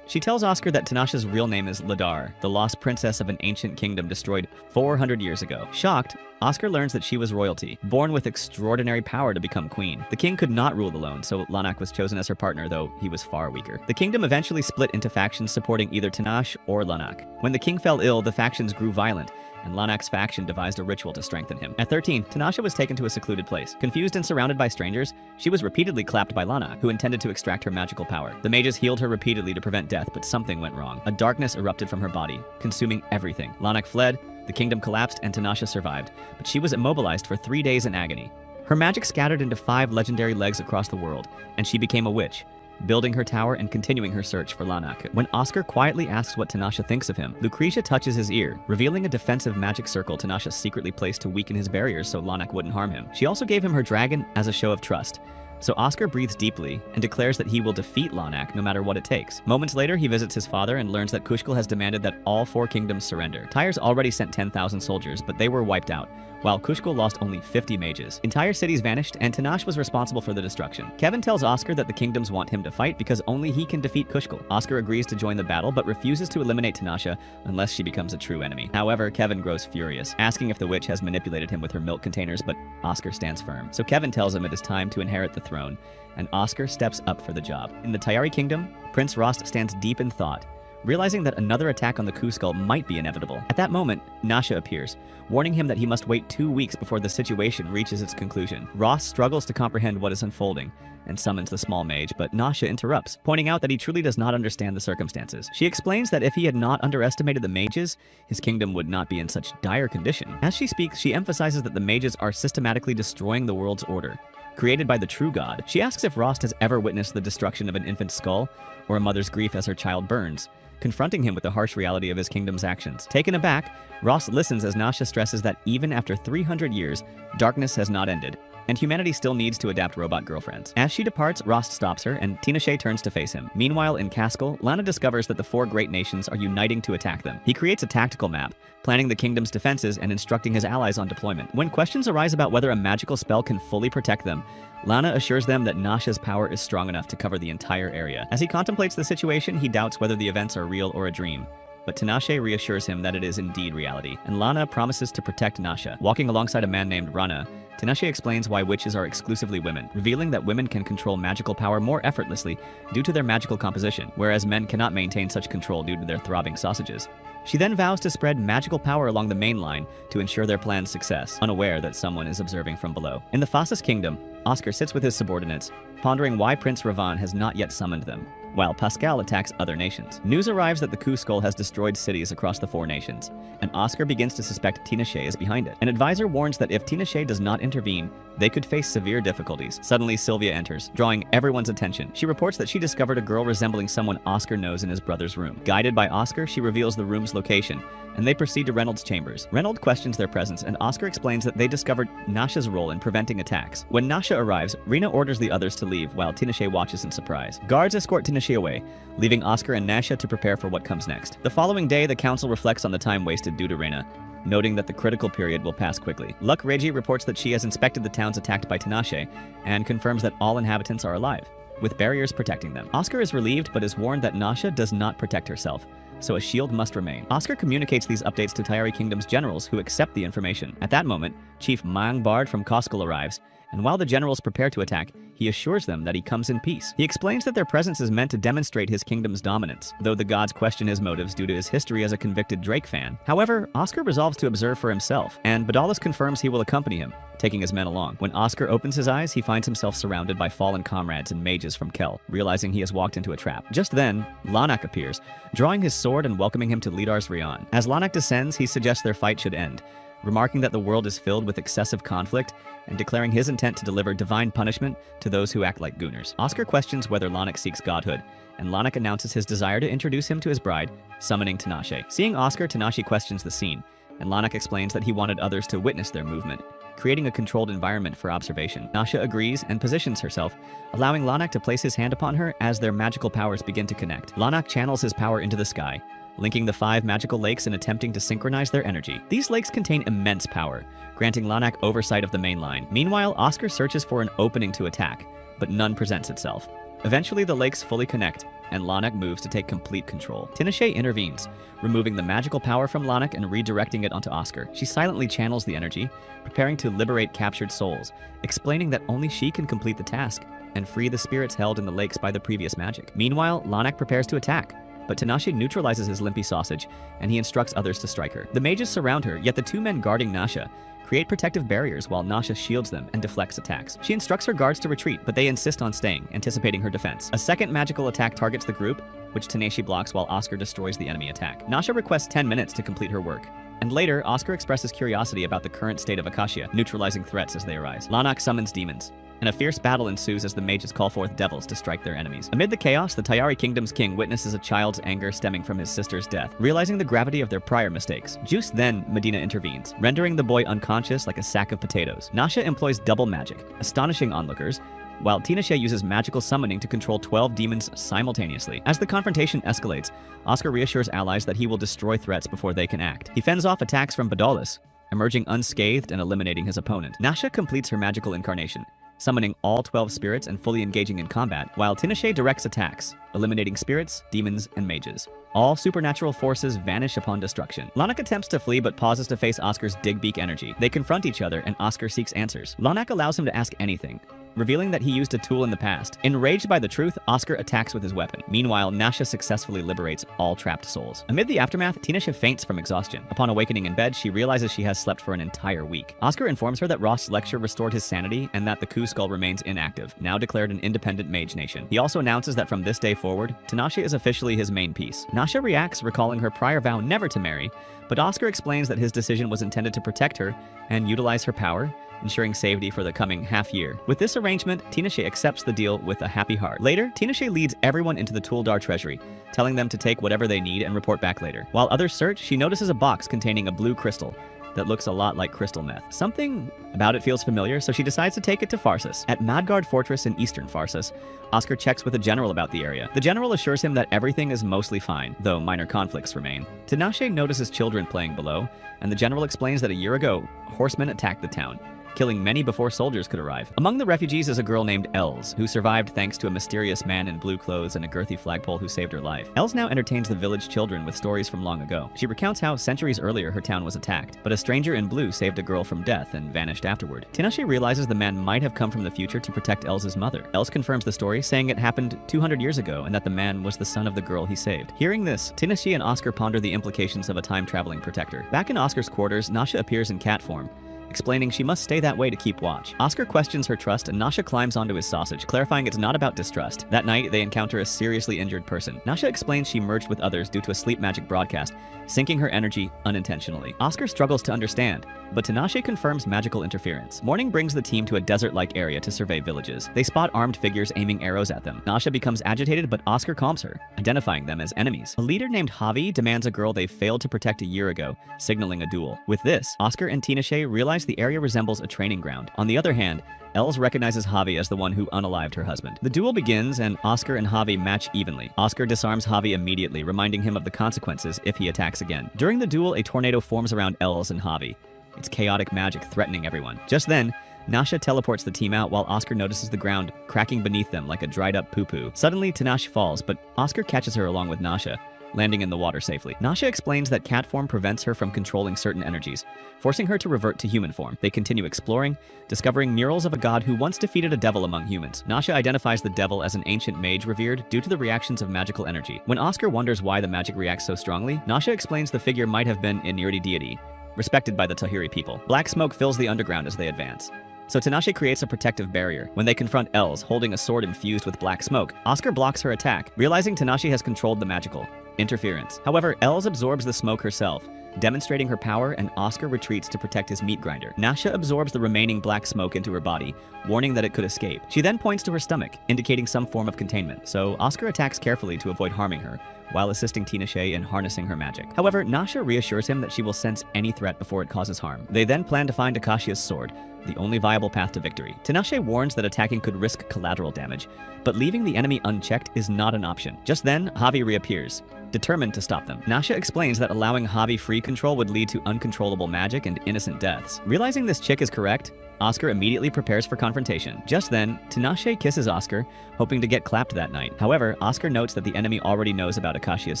She tells Oscar that Tanasha's real name is Ladar, the lost princess of an ancient kingdom destroyed 400 years ago. Shocked, Oscar learns that she was royalty, born with extraordinary power to become queen. The king could not rule alone, so Lanok was chosen as her partner, though he was far weaker. The kingdom eventually split into factions supporting either Tanash or Lanok. When the king fell ill, the factions grew violent, and Lanok's faction devised a ritual to strengthen him. At 13, Tanasha was taken to a secluded place. Confused and surrounded by strangers, she was repeatedly clapped by Lanok, who intended to extract her magical power. The mages healed her repeatedly to prevent death, but something went wrong. A darkness erupted from her body, consuming everything. Lanok fled, the kingdom collapsed, and Tanasha survived, but she was immobilized for 3 days in agony. Her magic scattered into 5 legendary legs across the world, and she became a witch, building her tower and continuing her search for Lanok. When Oscar quietly asks what Tanasha thinks of him, Lucretia touches his ear, revealing a defensive magic circle Tanasha secretly placed to weaken his barriers so Lanok wouldn't harm him. She also gave him her dragon as a show of trust, so Oscar breathes deeply and declares that he will defeat Lanok no matter what it takes. Moments later, he visits his father and learns that Kushkal has demanded that all 4 kingdoms surrender. Tyres already sent 10,000 soldiers, but they were wiped out, while Kushkal lost only 50 mages. Entire cities vanished, and Tanash was responsible for the destruction. Kevin tells Oscar that the kingdoms want him to fight because only he can defeat Kushkal. Oscar agrees to join the battle, but refuses to eliminate Tanasha unless she becomes a true enemy. However, Kevin grows furious, asking if the witch has manipulated him with her milk containers, but Oscar stands firm. So Kevin tells him it is time to inherit the throne, and Oscar steps up for the job. In the Tyari kingdom, Prince Rost stands deep in thought, realizing that another attack on the Kushkal might be inevitable. At that moment, Nasha appears, warning him that he must wait 2 weeks before the situation reaches its conclusion. Ross struggles to comprehend what is unfolding and summons the small mage, but Nasha interrupts, pointing out that he truly does not understand the circumstances. She explains that if he had not underestimated the mages, his kingdom would not be in such dire condition. As she speaks, she emphasizes that the mages are systematically destroying the world's order, created by the true god. She asks if Rost has ever witnessed the destruction of an infant's skull or a mother's grief as her child burns, confronting him with the harsh reality of his kingdom's actions. Taken aback, Ross listens as Nasha stresses that even after 300 years, darkness has not ended, and humanity still needs to adapt robot girlfriends. As she departs, Ross stops her, and Tinashe turns to face him. Meanwhile, in Caskel, Lana discovers that the 4 great nations are uniting to attack them. He creates a tactical map, planning the kingdom's defenses and instructing his allies on deployment. When questions arise about whether a magical spell can fully protect them, Lana assures them that Nasha's power is strong enough to cover the entire area. As he contemplates the situation, he doubts whether the events are real or a dream. But Tinashe reassures him that it is indeed reality, and Lana promises to protect Nasha. Walking alongside a man named Rana, Tinashe explains why witches are exclusively women, revealing that women can control magical power more effortlessly due to their magical composition, whereas men cannot maintain such control due to their throbbing sausages. She then vows to spread magical power along the main line to ensure their plan's success, unaware that someone is observing from below. In the Phasis Kingdom, Oscar sits with his subordinates, pondering why Prince Ravan has not yet summoned them, while Pascal attacks other nations. News arrives that the Coup Skull has destroyed cities across the 4 nations, and Oscar begins to suspect Tinashe is behind it. An advisor warns that if Tinashe does not intervene, they could face severe difficulties. Suddenly, Sylvia enters, drawing everyone's attention. She reports that she discovered a girl resembling someone Oscar knows in his brother's room. Guided by Oscar, she reveals the room's location, and they proceed to Reynolds' chambers. Reynolds questions their presence, and Oscar explains that they discovered Nasha's role in preventing attacks. When Nasha arrives, Rena orders the others to leave, while Tinashe watches in surprise. Guards escort Tinashe away, leaving Oscar and Nasha to prepare for what comes next. The following day, the council reflects on the time wasted due to Rena, noting that the critical period will pass quickly. Luck Reggie reports that she has inspected the towns attacked by Tinashe, and confirms that all inhabitants are alive, with barriers protecting them. Oscar is relieved, but is warned that Nasha does not protect herself, so a shield must remain. Oscar communicates these updates to Tayari Kingdom's generals, who accept the information. At that moment, Chief Mang Bard from Koskal arrives, and while the generals prepare to attack, he assures them that he comes in peace. He explains that their presence is meant to demonstrate his kingdom's dominance, though the gods question his motives due to his history as a convicted Drake fan. However, Oscar resolves to observe for himself, and Badalis confirms he will accompany him, taking his men along. When Oscar opens his eyes, he finds himself surrounded by fallen comrades and mages from Kel, realizing he has walked into a trap. Just then, Lanak appears, drawing his sword and welcoming him to Lidar's Rion. As Lanak descends, he suggests their fight should end, remarking that the world is filled with excessive conflict and declaring his intent to deliver divine punishment to those who act like gooners. Oscar questions whether Lanak seeks godhood, and Lanak announces his desire to introduce him to his bride, summoning Tinashe. Seeing Oscar, Tinashe questions the scene, and Lanak explains that he wanted others to witness their movement, creating a controlled environment for observation. Nasha agrees and positions herself, allowing Lanak to place his hand upon her as their magical powers begin to connect. Lanak channels his power into the sky, linking the 5 magical lakes and attempting to synchronize their energy. These lakes contain immense power, granting Lanak oversight of the main line. Meanwhile, Oscar searches for an opening to attack, but none presents itself. Eventually, the lakes fully connect, and Lanak moves to take complete control. Tinashe intervenes, removing the magical power from Lanak and redirecting it onto Oscar. She silently channels the energy, preparing to liberate captured souls, explaining that only she can complete the task and free the spirits held in the lakes by the previous magic. Meanwhile, Lanak prepares to attack, but Tinashe neutralizes his limpy sausage, and he instructs others to strike her. The mages surround her, yet the 2 men guarding Nasha create protective barriers while Nasha shields them and deflects attacks. She instructs her guards to retreat, but they insist on staying, anticipating her defense. A second magical attack targets the group, which Tinashe blocks while Oscar destroys the enemy attack. Nasha requests 10 minutes to complete her work, and later, Oscar expresses curiosity about the current state of Acacia, neutralizing threats as they arise. Lanak summons demons, and a fierce battle ensues as the mages call forth devils to strike their enemies. Amid the chaos, the Tayari Kingdom's king witnesses a child's anger stemming from his sister's death, realizing the gravity of their prior mistakes. Just then, Medina intervenes, rendering the boy unconscious like a sack of potatoes. Nasha employs double magic, astonishing onlookers, while Tinashe uses magical summoning to control 12 demons simultaneously. As the confrontation escalates, Oscar reassures allies that he will destroy threats before they can act. He fends off attacks from Badalis, emerging unscathed and eliminating his opponent. Nasha completes her magical incarnation, summoning all 12 spirits and fully engaging in combat, while Tinashe directs attacks, eliminating spirits, demons, and mages. All supernatural forces vanish upon destruction. Lanak attempts to flee but pauses to face Oscar's Digbeak energy. They confront each other and Oscar seeks answers. Lanak allows him to ask anything, revealing that he used a tool in the past. Enraged by the truth, Oscar attacks with his weapon. Meanwhile, Nasha successfully liberates all trapped souls. Amid the aftermath, Tinashe faints from exhaustion. Upon awakening in bed, she realizes she has slept for an entire week. Oscar informs her that Ross' lecture restored his sanity and that the Coup Skull remains inactive, now declared an independent mage nation. He also announces that from this day forward, Tinashe is officially his main piece. Nasha reacts, recalling her prior vow never to marry, but Oscar explains that his decision was intended to protect her and utilize her power ensuring safety for the coming half year. With this arrangement, Tinashe accepts the deal with a happy heart. Later, Tinashe leads everyone into the Tuldar treasury, telling them to take whatever they need and report back later. While others search, she notices a box containing a blue crystal that looks a lot like crystal meth. Something about it feels familiar, so she decides to take it to Pharsis. At Madgard Fortress in eastern Pharsis, Oscar checks with a general about the area. The general assures him that everything is mostly fine, though minor conflicts remain. Tinashe notices children playing below, and the general explains that a year ago, horsemen attacked the town, killing many before soldiers could arrive. Among the refugees is a girl named Els, who survived thanks to a mysterious man in blue clothes and a girthy flagpole who saved her life. Els now entertains the village children with stories from long ago. She recounts how centuries earlier her town was attacked, but a stranger in blue saved a girl from death and vanished afterward. Tinashe realizes the man might have come from the future to protect Els' mother. Els confirms the story, saying it happened 200 years ago and that the man was the son of the girl he saved. Hearing this, Tinashe and Oscar ponder the implications of a time-traveling protector. Back in Oscar's quarters, Nasha appears in cat form, explaining she must stay that way to keep watch. Oscar questions her trust and Nasha climbs onto his sausage, clarifying it's not about distrust. That night, they encounter a seriously injured person. Nasha explains she merged with others due to a sleep magic broadcast, sinking her energy unintentionally. Oscar struggles to understand, but Tinashe confirms magical interference. Morning brings the team to a desert-like area to survey villages. They spot armed figures aiming arrows at them. Nasha becomes agitated, but Oscar calms her, identifying them as enemies. A leader named Javi demands a girl they failed to protect a year ago, signaling a duel. With this, Oscar and Tinashe realize the area resembles a training ground. On the other hand, Els recognizes Javi as the one who unalived her husband. The duel begins, and Oscar and Javi match evenly. Oscar disarms Javi immediately, reminding him of the consequences if he attacks again. During the duel, a tornado forms around Els and Javi, its chaotic magic threatening everyone. Just then, Nasha teleports the team out while Oscar notices the ground cracking beneath them like a dried-up poo-poo. Suddenly, Tinashe falls, but Oscar catches her along with Nasha, landing in the water safely. Nasha explains that cat form prevents her from controlling certain energies, forcing her to revert to human form. They continue exploring, discovering murals of a god who once defeated a devil among humans. Nasha identifies the devil as an ancient mage revered due to the reactions of magical energy. When Oscar wonders why the magic reacts so strongly, Nasha explains the figure might have been a Nirdi deity, respected by the Tahiri people. Black smoke fills the underground as they advance, so Tinashe creates a protective barrier. When they confront Els, holding a sword infused with black smoke, Oscar blocks her attack, realizing Tinashe has controlled the magical interference. However, Els absorbs the smoke herself, demonstrating her power, and Oscar retreats to protect his meat grinder. Nasha absorbs the remaining black smoke into her body, warning that it could escape. She then points to her stomach, indicating some form of containment, so Oscar attacks carefully to avoid harming her, while assisting Tinashe in harnessing her magic. However, Nasha reassures him that she will sense any threat before it causes harm. They then plan to find Akashia's sword, the only viable path to victory. Tinashe warns that attacking could risk collateral damage, but leaving the enemy unchecked is not an option. Just then, Javi reappears, determined to stop them. Nasha explains that allowing Javi free control would lead to uncontrollable magic and innocent deaths. Realizing this chick is correct, Oscar immediately prepares for confrontation. Just then, Tinashe kisses Oscar, hoping to get clapped that night. However, Oscar notes that the enemy already knows about Akashia's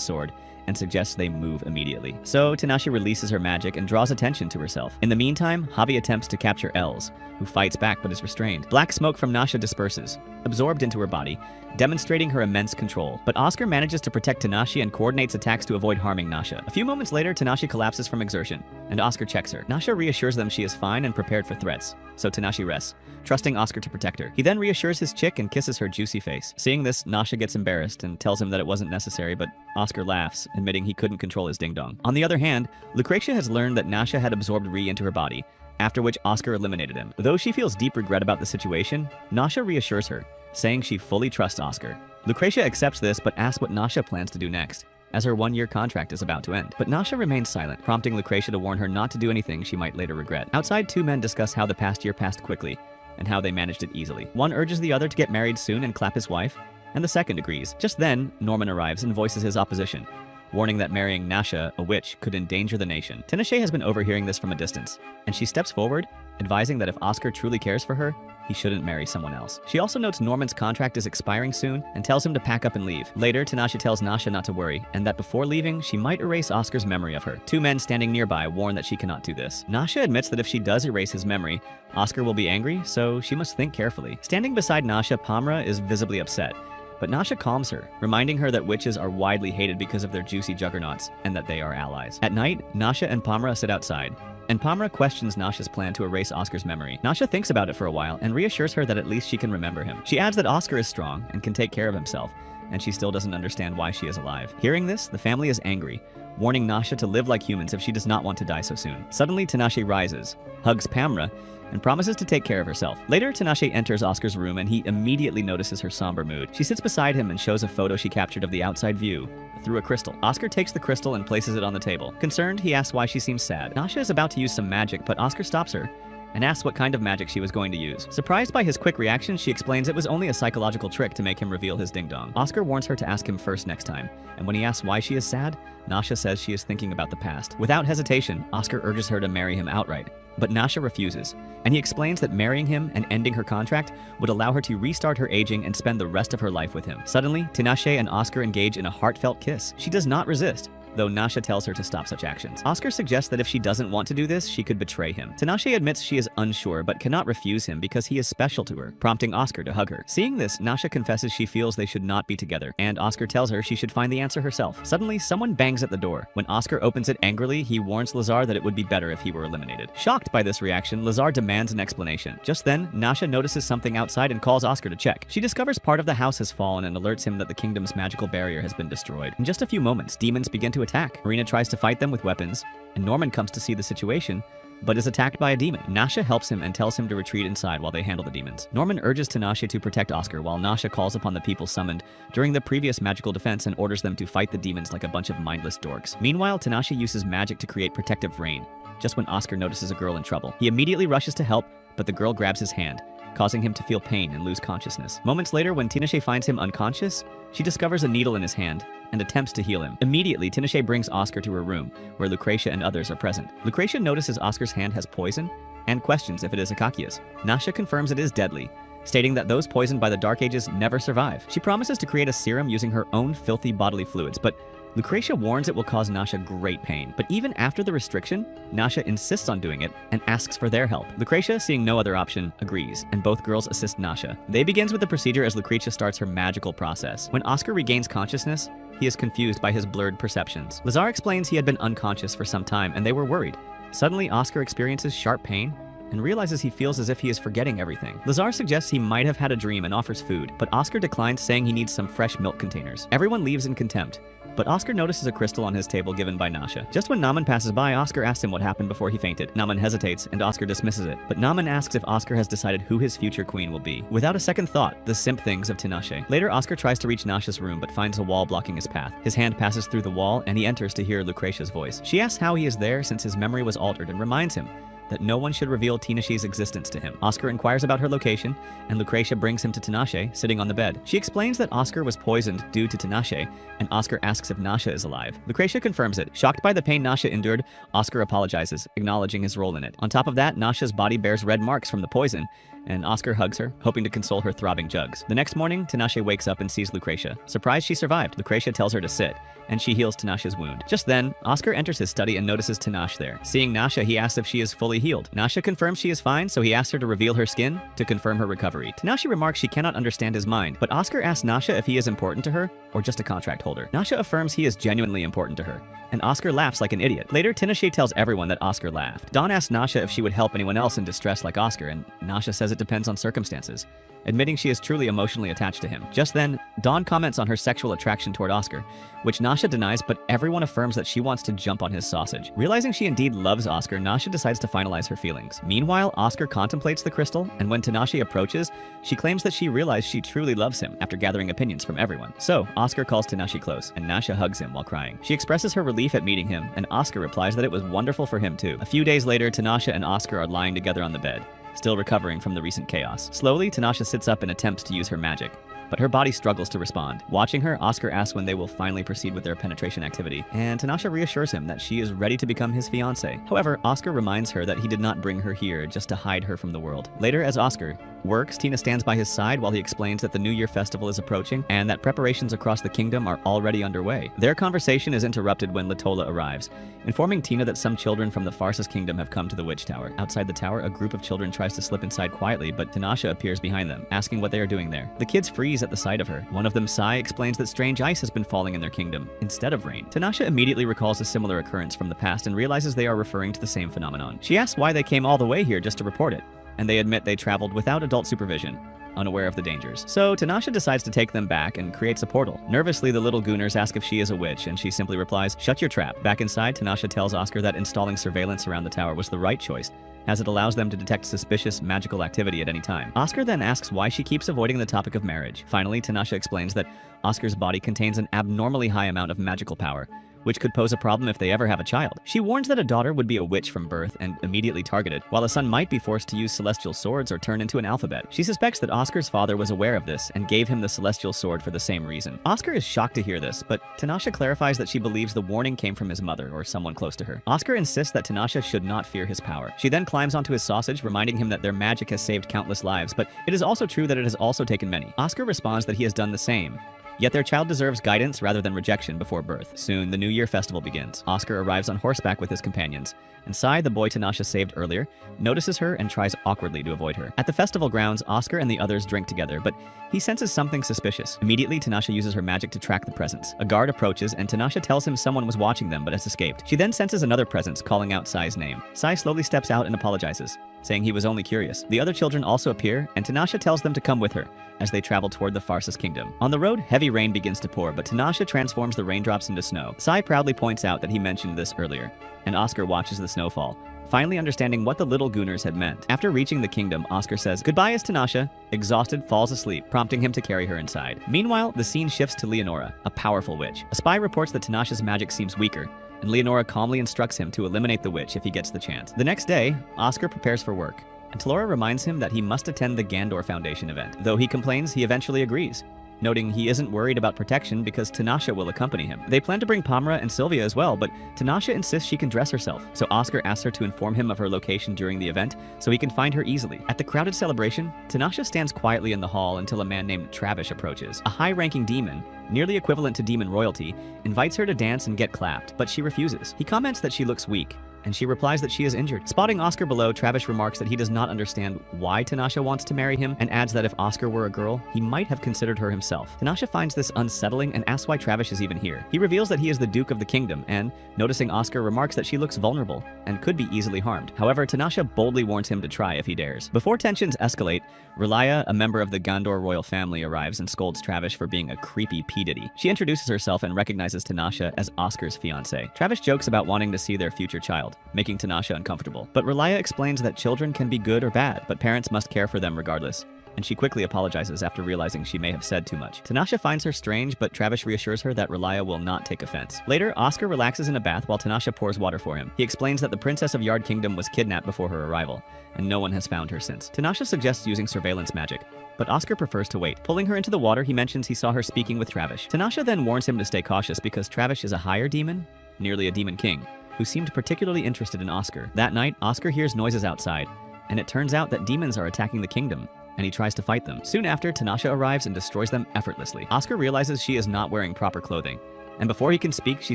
sword and suggests they move immediately. So Tinashe releases her magic and draws attention to herself. In the meantime, Javi attempts to capture Els, who fights back but is restrained. Black smoke from Nasha disperses, absorbed into her body, demonstrating her immense control. But Oscar manages to protect Tinashe and coordinates attacks to avoid harming Nasha. A few moments later, Tinashe collapses from exertion, and Oscar checks her. Nasha reassures them she is fine and prepared for threats, so Tinashe rests, trusting Oscar to protect her. He then reassures his chick and kisses her juicy face. Seeing this, Nasha gets embarrassed and tells him that it wasn't necessary, but Oscar laughs, admitting he couldn't control his ding-dong. On the other hand, Lucretia has learned that Nasha had absorbed Ri into her body, after which Oscar eliminated him. Though she feels deep regret about the situation, Nasha reassures her, saying she fully trusts Oscar. Lucretia accepts this but asks what Nasha plans to do next, as her one-year contract is about to end. But Nasha remains silent, prompting Lucretia to warn her not to do anything she might later regret. Outside, two men discuss how the past year passed quickly, and how they managed it easily. One urges the other to get married soon and clap his wife, and the second agrees. Just then, Norman arrives and voices his opposition, warning that marrying Nasha, a witch, could endanger the nation. Tinashe has been overhearing this from a distance, and she steps forward, advising that if Oscar truly cares for her, he shouldn't marry someone else. She also notes Norman's contract is expiring soon and tells him to pack up and leave. Later, Tinashe tells Nasha not to worry, and that before leaving, she might erase Oscar's memory of her. Two men standing nearby warn that she cannot do this. Nasha admits that if she does erase his memory, Oscar will be angry, so she must think carefully. Standing beside Nasha, Pamra is visibly upset, but Nasha calms her, reminding her that witches are widely hated because of their juicy juggernauts, and that they are allies. At night, Nasha and Pamra sit outside, and Pamra questions Nasha's plan to erase Oscar's memory. Nasha thinks about it for a while and reassures her that at least she can remember him. She adds that Oscar is strong and can take care of himself, and she still doesn't understand why she is alive. Hearing this, the family is angry, warning Nasha to live like humans if she does not want to die so soon. Suddenly, Tinashe rises, hugs Pamra, and promises to take care of herself. Later, Tinashe enters Oscar's room and he immediately notices her somber mood. She sits beside him and shows a photo she captured of the outside view through a crystal. Oscar takes the crystal and places it on the table. Concerned, he asks why she seems sad. Nasha is about to use some magic, but Oscar stops her and asks what kind of magic she was going to use. Surprised by his quick reaction, she explains it was only a psychological trick to make him reveal his ding-dong. Oscar warns her to ask him first next time, and when he asks why she is sad, Nasha says she is thinking about the past. Without hesitation, Oscar urges her to marry him outright, but Nasha refuses, and he explains that marrying him and ending her contract would allow her to restart her aging and spend the rest of her life with him. Suddenly, Tinashe and Oscar engage in a heartfelt kiss. She does not resist, though Nasha tells her to stop such actions. Oscar suggests that if she doesn't want to do this, she could betray him. Tinashe admits she is unsure but cannot refuse him because he is special to her, prompting Oscar to hug her. Seeing this, Nasha confesses she feels they should not be together, and Oscar tells her she should find the answer herself. Suddenly, someone bangs at the door. When Oscar opens it angrily, he warns Lazar that it would be better if he were eliminated. Shocked by this reaction, Lazar demands an explanation. Just then, Nasha notices something outside and calls Oscar to check. She discovers part of the house has fallen and alerts him that the kingdom's magical barrier has been destroyed. In just a few moments, demons begin to attack. Marina tries to fight them with weapons, and Norman comes to see the situation, but is attacked by a demon. Nasha helps him and tells him to retreat inside while they handle the demons. Norman urges Tinashe to protect Oscar, while Nasha calls upon the people summoned during the previous magical defense and orders them to fight the demons like a bunch of mindless dorks. Meanwhile, Tinashe uses magic to create protective rain, just when Oscar notices a girl in trouble. He immediately rushes to help, but the girl grabs his hand, causing him to feel pain and lose consciousness. Moments later, when Tinashe finds him unconscious, she discovers a needle in his hand and attempts to heal him. Immediately, Tinashe brings Oscar to her room, where Lucretia and others are present. Lucretia notices Oscar's hand has poison and questions if it is Akakia's. Nasha confirms it is deadly, stating that those poisoned by the Dark Ages never survive. She promises to create a serum using her own filthy bodily fluids, but Lucretia warns it will cause Nasha great pain. But even after the restriction, Nasha insists on doing it and asks for their help. Lucretia, seeing no other option, agrees, and both girls assist Nasha. They begins with the procedure as Lucretia starts her magical process. When Oscar regains consciousness, he is confused by his blurred perceptions. Lazar explains he had been unconscious for some time and they were worried. Suddenly, Oscar experiences sharp pain and realizes he feels as if he is forgetting everything. Lazar suggests he might have had a dream and offers food, but Oscar declines, saying he needs some fresh milk containers. Everyone leaves in contempt, but Oscar notices a crystal on his table given by Nasha. Just when Naman passes by, Oscar asks him what happened before he fainted. Naman hesitates, and Oscar dismisses it, but Naman asks if Oscar has decided who his future queen will be. Without a second thought, the simp thinks of Tinashe. Later, Oscar tries to reach Nasha's room, but finds a wall blocking his path. His hand passes through the wall, and he enters to hear Lucretia's voice. She asks how he is there since his memory was altered and reminds him that no one should reveal Tinashe's existence to him. Oscar inquires about her location, and Lucretia brings him to Tinashe, sitting on the bed. She explains that Oscar was poisoned due to Tinashe, and Oscar asks if Nasha is alive. Lucretia confirms it. Shocked by the pain Nasha endured, Oscar apologizes, acknowledging his role in it. On top of that, Nasha's body bears red marks from the poison, and Oscar hugs her, hoping to console her throbbing jugs. The next morning, Tinashe wakes up and sees Lucretia. Surprised she survived, Lucretia tells her to sit, and she heals Tinashe's wound. Just then, Oscar enters his study and notices Tinashe there. Seeing Nasha, he asks if she is fully healed. Nasha confirms she is fine, so he asks her to reveal her skin to confirm her recovery. Tinashe remarks she cannot understand his mind, but Oscar asks Nasha if he is important to her or just a contract holder. Nasha affirms he is genuinely important to her, and Oscar laughs like an idiot. Later, Tinashe tells everyone that Oscar laughed. Dawn asks Nasha if she would help anyone else in distress like Oscar, and Nasha says it depends on circumstances, admitting she is truly emotionally attached to him. Just then, Dawn comments on her sexual attraction toward Oscar, which Nasha denies, but everyone affirms that she wants to jump on his sausage. Realizing she indeed loves Oscar, Nasha decides to finalize her feelings. Meanwhile, Oscar contemplates the crystal, and when Tinashe approaches, she claims that she realized she truly loves him after gathering opinions from everyone. So, Oscar calls Tinashe close, and Nasha hugs him while crying. She expresses her relief at meeting him, and Oscar replies that it was wonderful for him too. A few days later, Tinashe and Oscar are lying together on the bed, still recovering from the recent chaos. Slowly, Tinashe sits up and attempts to use her magic, but her body struggles to respond. Watching her, Oscar asks when they will finally proceed with their penetration activity, and Tinashe reassures him that she is ready to become his fiancée. However, Oscar reminds her that he did not bring her here just to hide her from the world. Later, as Oscar works, Tina stands by his side while he explains that the New Year festival is approaching and that preparations across the kingdom are already underway. Their conversation is interrupted when Latola arrives, informing Tina that some children from the Farsa's kingdom have come to the Witch Tower. Outside the tower, a group of children tries to slip inside quietly, but Tinashe appears behind them, asking what they are doing there. The kids freeze at the sight of her. One of them, Sai, explains that strange ice has been falling in their kingdom instead of rain. Tinashe immediately recalls a similar occurrence from the past and realizes they are referring to the same phenomenon. She asks why they came all the way here just to report it, and they admit they traveled without adult supervision, unaware of the dangers. So Tinashe decides to take them back and creates a portal. Nervously, the little gooners ask if she is a witch, and she simply replies, "Shut your trap." Back inside, Tinashe tells Oscar that installing surveillance around the tower was the right choice, as it allows them to detect suspicious magical activity at any time. Oscar then asks why she keeps avoiding the topic of marriage. Finally, Tanasha explains that Oscar's body contains an abnormally high amount of magical power, which could pose a problem if they ever have a child. She warns that a daughter would be a witch from birth and immediately targeted, while a son might be forced to use celestial swords or turn into an alphabet. She suspects that Oscar's father was aware of this and gave him the celestial sword for the same reason. Oscar is shocked to hear this, but Tanasha clarifies that she believes the warning came from his mother or someone close to her. Oscar insists that Tanasha should not fear his power. She then climbs onto his sausage, reminding him that their magic has saved countless lives, but it is also true that it has also taken many. Oscar responds that he has done the same. Yet their child deserves guidance rather than rejection before birth. Soon, the New Year festival begins. Oscar arrives on horseback with his companions, and Sai, the boy Tanasha saved earlier, notices her and tries awkwardly to avoid her. At the festival grounds, Oscar and the others drink together, but he senses something suspicious. Immediately, Tanasha uses her magic to track the presence. A guard approaches, and Tanasha tells him someone was watching them but has escaped. She then senses another presence calling out Sai's name. Sai slowly steps out and apologizes, saying he was only curious. The other children also appear, and Tanasha tells them to come with her as they travel toward the Pharsis kingdom. On the road, heavy rain begins to pour, but Tanasha transforms the raindrops into snow. Sai proudly points out that he mentioned this earlier, and Oscar watches the snowfall, finally understanding what the little Gooners had meant. After reaching the kingdom, Oscar says goodbye as Tanasha, exhausted, falls asleep, prompting him to carry her inside. Meanwhile, the scene shifts to Leonora, a powerful witch. A spy reports that Tanasha's magic seems weaker, and Leonora calmly instructs him to eliminate the witch if he gets the chance. The next day, Oscar prepares for work, and Talora reminds him that he must attend the Gandor Foundation event. Though he complains, he eventually agrees, noting he isn't worried about protection because Tanasha will accompany him. They plan to bring Pamra and Sylvia as well, but Tanasha insists she can dress herself, so Oscar asks her to inform him of her location during the event so he can find her easily. At the crowded celebration, Tanasha stands quietly in the hall until a man named Travish approaches. A high-ranking demon, nearly equivalent to demon royalty, invites her to dance and get clapped, but she refuses. He comments that she looks weak, and she replies that she is injured. Spotting Oscar below, Travish remarks that he does not understand why Tanasha wants to marry him, and adds that if Oscar were a girl, he might have considered her himself. Tanasha finds this unsettling and asks why Travish is even here. He reveals that he is the Duke of the Kingdom, and, noticing Oscar, remarks that she looks vulnerable and could be easily harmed. However, Tanasha boldly warns him to try if he dares. Before tensions escalate, Relaya, a member of the Gandor royal family, arrives and scolds Travish for being a creepy P. Diddy. She introduces herself and recognizes Tanasha as Oscar's fiancée. Travish jokes about wanting to see their future child, making Tanasha uncomfortable. But Relaya explains that children can be good or bad, but parents must care for them regardless, and she quickly apologizes after realizing she may have said too much. Tanasha finds her strange, but Travish reassures her that Relaya will not take offense. Later, Oscar relaxes in a bath while Tanasha pours water for him. He explains that the Princess of Yard Kingdom was kidnapped before her arrival, and no one has found her since. Tanasha suggests using surveillance magic, but Oscar prefers to wait. Pulling her into the water, he mentions he saw her speaking with Travish. Tanasha then warns him to stay cautious because Travish is a higher demon, nearly a demon king, who seemed particularly interested in Oscar. That night, Oscar hears noises outside, and it turns out that demons are attacking the kingdom, and he tries to fight them. Soon after, Tanasha arrives and destroys them effortlessly. Oscar realizes she is not wearing proper clothing, and before he can speak, she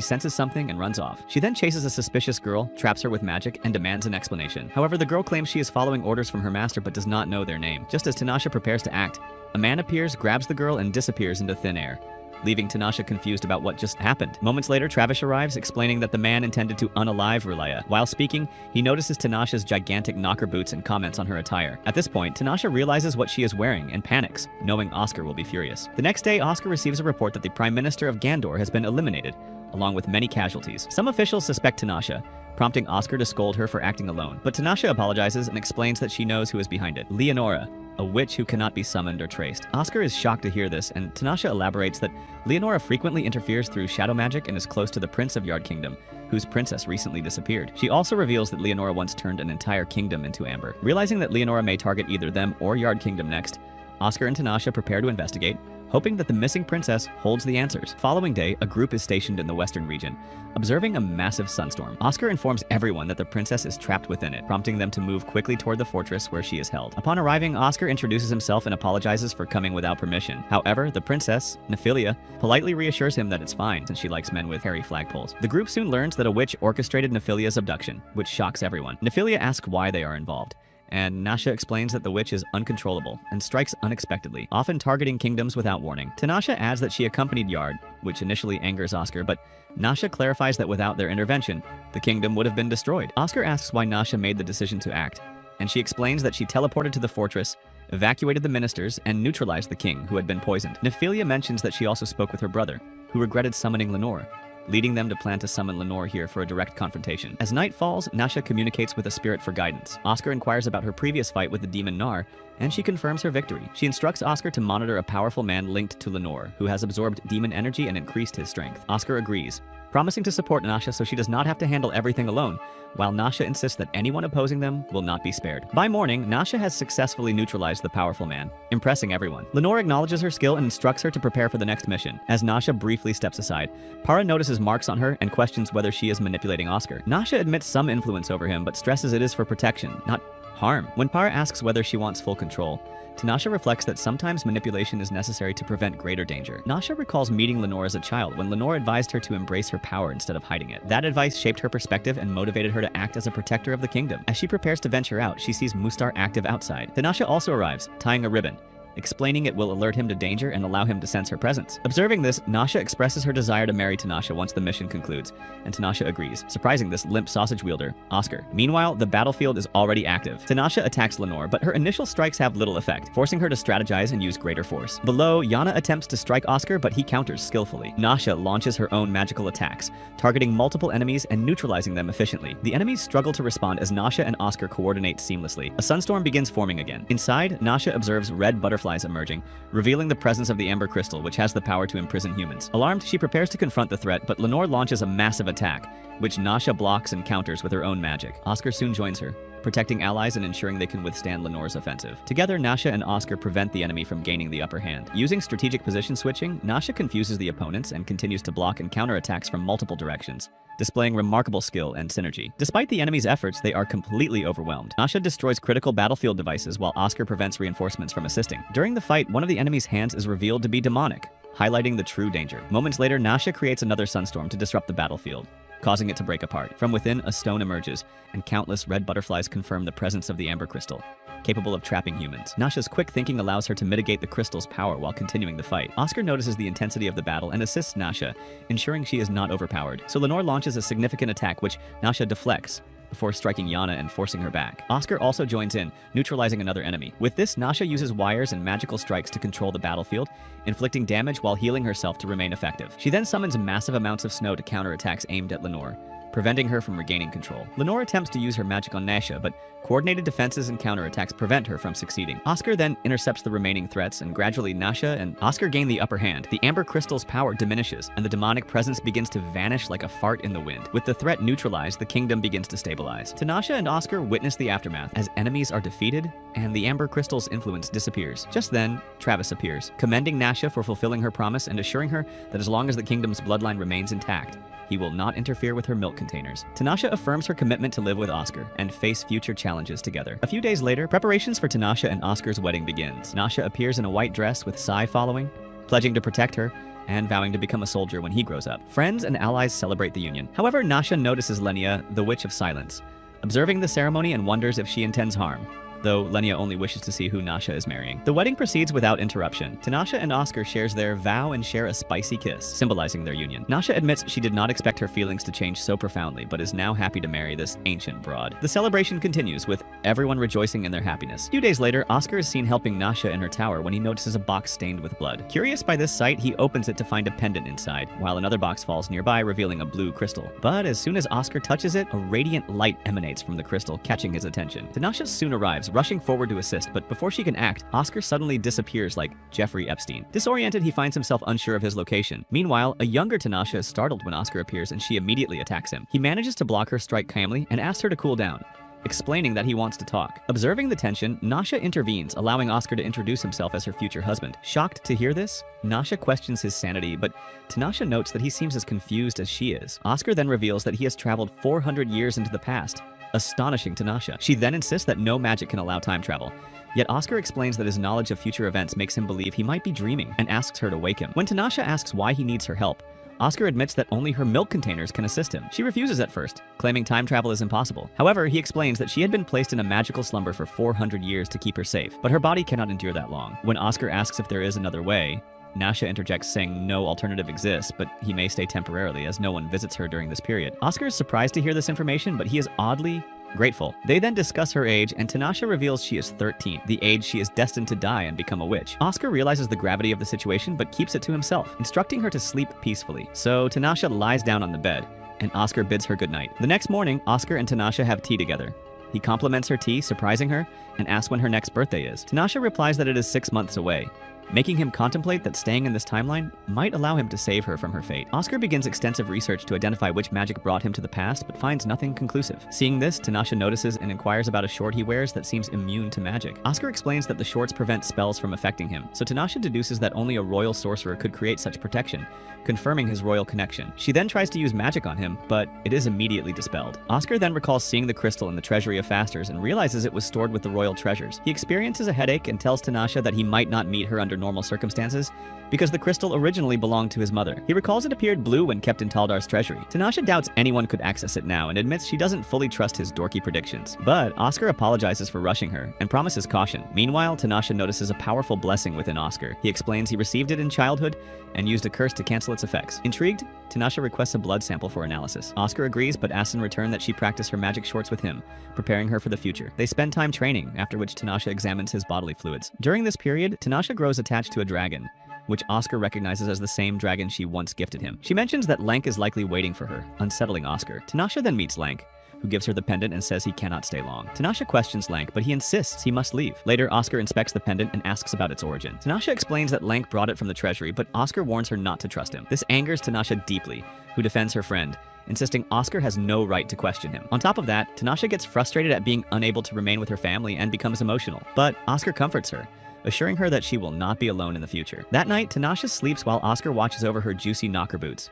senses something and runs off. She then chases a suspicious girl, traps her with magic, and demands an explanation. However, the girl claims she is following orders from her master but does not know their name. Just as Tanasha prepares to act, a man appears, grabs the girl, and disappears into thin air, leaving Tanasha confused about what just happened. Moments later, Travish arrives, explaining that the man intended to unalive Relaya. While speaking, he notices Tanasha's gigantic knocker boots and comments on her attire. At this point, Tanasha realizes what she is wearing and panics, knowing Oscar will be furious. The next day, Oscar receives a report that the Prime Minister of Gandor has been eliminated, along with many casualties. Some officials suspect Tanasha, prompting Oscar to scold her for acting alone. But Tanasha apologizes and explains that she knows who is behind it: Leonora, a witch who cannot be summoned or traced. Oscar is shocked to hear this, and Tanasha elaborates that Leonora frequently interferes through shadow magic and is close to the Prince of Yard Kingdom, whose princess recently disappeared. She also reveals that Leonora once turned an entire kingdom into amber. Realizing that Leonora may target either them or Yard Kingdom next, Oscar and Tanasha prepare to investigate, hoping that the missing princess holds the answers. Following day, a group is stationed in the western region, observing a massive sunstorm. Oscar informs everyone that the princess is trapped within it, prompting them to move quickly toward the fortress where she is held. Upon arriving, Oscar introduces himself and apologizes for coming without permission. However, the princess, Nephilia, politely reassures him that it's fine since she likes men with hairy flagpoles. The group soon learns that a witch orchestrated Nephilia's abduction, which shocks everyone. Nephilia asks why they are involved, and Nasha explains that the witch is uncontrollable and strikes unexpectedly, often targeting kingdoms without warning. Tanasha adds that she accompanied Yard, which initially angers Oscar, but Nasha clarifies that without their intervention, the kingdom would have been destroyed. Oscar asks why Nasha made the decision to act, and she explains that she teleported to the fortress, evacuated the ministers, and neutralized the king, who had been poisoned. Nephilia mentions that she also spoke with her brother, who regretted summoning Lenore, leading them to plan to summon Lenore here for a direct confrontation. As night falls, Nasha communicates with a spirit for guidance. Oscar inquires about her previous fight with the demon Nar, and she confirms her victory. She instructs Oscar to monitor a powerful man linked to Lenore, who has absorbed demon energy and increased his strength. Oscar agrees, promising to support Nasha so she does not have to handle everything alone, while Nasha insists that anyone opposing them will not be spared. By morning, Nasha has successfully neutralized the powerful man, impressing everyone. Lenore acknowledges her skill and instructs her to prepare for the next mission. As Nasha briefly steps aside, Para notices marks on her and questions whether she is manipulating Oscar. Nasha admits some influence over him, but stresses it is for protection, not harm. When Para asks whether she wants full control, Tanasha reflects that sometimes manipulation is necessary to prevent greater danger. Nasha recalls meeting Lenore as a child when Lenore advised her to embrace her power instead of hiding it. That advice shaped her perspective and motivated her to act as a protector of the kingdom. As she prepares to venture out, she sees Mustar active outside. Tanasha also arrives, tying a ribbon, explaining it will alert him to danger and allow him to sense her presence. Observing this, Nasha expresses her desire to marry Tanasha once the mission concludes, and Tanasha agrees, surprising this limp sausage wielder, Oscar. Meanwhile, the battlefield is already active. Tanasha attacks Lenore, but her initial strikes have little effect, forcing her to strategize and use greater force. Below, Yana attempts to strike Oscar, but he counters skillfully. Nasha launches her own magical attacks, targeting multiple enemies and neutralizing them efficiently. The enemies struggle to respond as Nasha and Oscar coordinate seamlessly. A sunstorm begins forming again. Inside, Nasha observes red butterflies emerging, revealing the presence of the Amber Crystal, which has the power to imprison humans. Alarmed, she prepares to confront the threat, but Lenore launches a massive attack, which Nasha blocks and counters with her own magic. Oscar soon joins her, protecting allies and ensuring they can withstand Lenore's offensive. Together, Nasha and Oscar prevent the enemy from gaining the upper hand. Using strategic position switching, Nasha confuses the opponents and continues to block and counter attacks from multiple directions, displaying remarkable skill and synergy. Despite the enemy's efforts, they are completely overwhelmed. Nasha destroys critical battlefield devices while Oscar prevents reinforcements from assisting. During the fight, one of the enemy's hands is revealed to be demonic, highlighting the true danger. Moments later, Nasha creates another sunstorm to disrupt the battlefield, causing it to break apart. From within, a stone emerges, and countless red butterflies confirm the presence of the Amber Crystal, capable of trapping humans. Nasha's quick thinking allows her to mitigate the crystal's power while continuing the fight. Oscar notices the intensity of the battle and assists Nasha, ensuring she is not overpowered. So Lenore launches a significant attack, which Nasha deflects, before striking Yana and forcing her back. Oscar also joins in, neutralizing another enemy. With this, Nasha uses wires and magical strikes to control the battlefield, inflicting damage while healing herself to remain effective. She then summons massive amounts of snow to counter attacks aimed at Lenore, preventing her from regaining control. Lenore attempts to use her magic on Nasha, but coordinated defenses and counterattacks prevent her from succeeding. Oscar then intercepts the remaining threats, and gradually Nasha and Oscar gain the upper hand. The Amber Crystal's power diminishes, and the demonic presence begins to vanish like a fart in the wind. With the threat neutralized, the kingdom begins to stabilize. Tanasha and Oscar witness the aftermath as enemies are defeated, and the Amber Crystal's influence disappears. Just then, Travis appears, commending Nasha for fulfilling her promise and assuring her that as long as the kingdom's bloodline remains intact, he will not interfere with her milk containers. Tanasha affirms her commitment to live with Oscar and face future challenges together. A few days later, preparations for Tanasha and Oscar's wedding begins. Nasha appears in a white dress with Sai following, pledging to protect her and vowing to become a soldier when he grows up. Friends and allies celebrate the union. However, Nasha notices Lenia, the Witch of Silence, observing the ceremony and wonders if she intends harm, though Lenia only wishes to see who Nasha is marrying. The wedding proceeds without interruption. Tanasha and Oscar shares their vow and share a spicy kiss, symbolizing their union. Nasha admits she did not expect her feelings to change so profoundly, but is now happy to marry this ancient broad. The celebration continues, with everyone rejoicing in their happiness. A few days later, Oscar is seen helping Nasha in her tower when he notices a box stained with blood. Curious by this sight, he opens it to find a pendant inside, while another box falls nearby, revealing a blue crystal. But as soon as Oscar touches it, a radiant light emanates from the crystal, catching his attention. Tanasha soon arrives, rushing forward to assist, but before she can act, Oscar suddenly disappears like Jeffrey Epstein. Disoriented, he finds himself unsure of his location. Meanwhile, a younger Tanasha is startled when Oscar appears and she immediately attacks him. He manages to block her strike calmly and asks her to cool down, explaining that he wants to talk. Observing the tension, Nasha intervenes, allowing Oscar to introduce himself as her future husband. Shocked to hear this, Nasha questions his sanity, but Tanasha notes that he seems as confused as she is. Oscar then reveals that he has traveled 400 years into the past, astonishing Tanasha. She then insists that no magic can allow time travel. Yet Oscar explains that his knowledge of future events makes him believe he might be dreaming and asks her to wake him. When Tanasha asks why he needs her help, Oscar admits that only her milk containers can assist him. She refuses at first, claiming time travel is impossible. However, he explains that she had been placed in a magical slumber for 400 years to keep her safe, but her body cannot endure that long. When Oscar asks if there is another way, Nasha interjects saying no alternative exists, but he may stay temporarily as no one visits her during this period. Oscar is surprised to hear this information, but he is oddly grateful. They then discuss her age, and Tanasha reveals she is 13, the age she is destined to die and become a witch. Oscar realizes the gravity of the situation but keeps it to himself, instructing her to sleep peacefully. So Tanasha lies down on the bed, and Oscar bids her goodnight. The next morning, Oscar and Tanasha have tea together. He compliments her tea, surprising her, and asks when her next birthday is. Tanasha replies that it is 6 months away, making him contemplate that staying in this timeline might allow him to save her from her fate. Oscar begins extensive research to identify which magic brought him to the past, but finds nothing conclusive. Seeing this, Tanasha notices and inquires about a short he wears that seems immune to magic. Oscar explains that the shorts prevent spells from affecting him, so Tanasha deduces that only a royal sorcerer could create such protection, confirming his royal connection. She then tries to use magic on him, but it is immediately dispelled. Oscar then recalls seeing the crystal in the treasury of Fasters and realizes it was stored with the royal treasures. He experiences a headache and tells Tanasha that he might not meet her under normal circumstances because the crystal originally belonged to his mother. He recalls it appeared blue when kept in Taldar's treasury. Tanasha doubts anyone could access it now and admits she doesn't fully trust his dorky predictions. But Oscar apologizes for rushing her and promises caution. Meanwhile, Tanasha notices a powerful blessing within Oscar. He explains he received it in childhood and used a curse to cancel its effects. Intrigued, Tanasha requests a blood sample for analysis. Oscar agrees, but asks in return that she practice her magic shorts with him, preparing her for the future. They spend time training, after which Tanasha examines his bodily fluids. During this period, Tanasha grows attached to a dragon, which Oscar recognizes as the same dragon she once gifted him. She mentions that Lank is likely waiting for her, unsettling Oscar. Tanasha then meets Lank, who gives her the pendant and says he cannot stay long. Tanasha questions Lank, but he insists he must leave. Later, Oscar inspects the pendant and asks about its origin. Tanasha explains that Lank brought it from the treasury, but Oscar warns her not to trust him. This angers Tanasha deeply, who defends her friend, insisting Oscar has no right to question him. On top of that, Tanasha gets frustrated at being unable to remain with her family and becomes emotional. But Oscar comforts her, assuring her that she will not be alone in the future. That night, Tanasha sleeps while Oscar watches over her juicy knocker boots.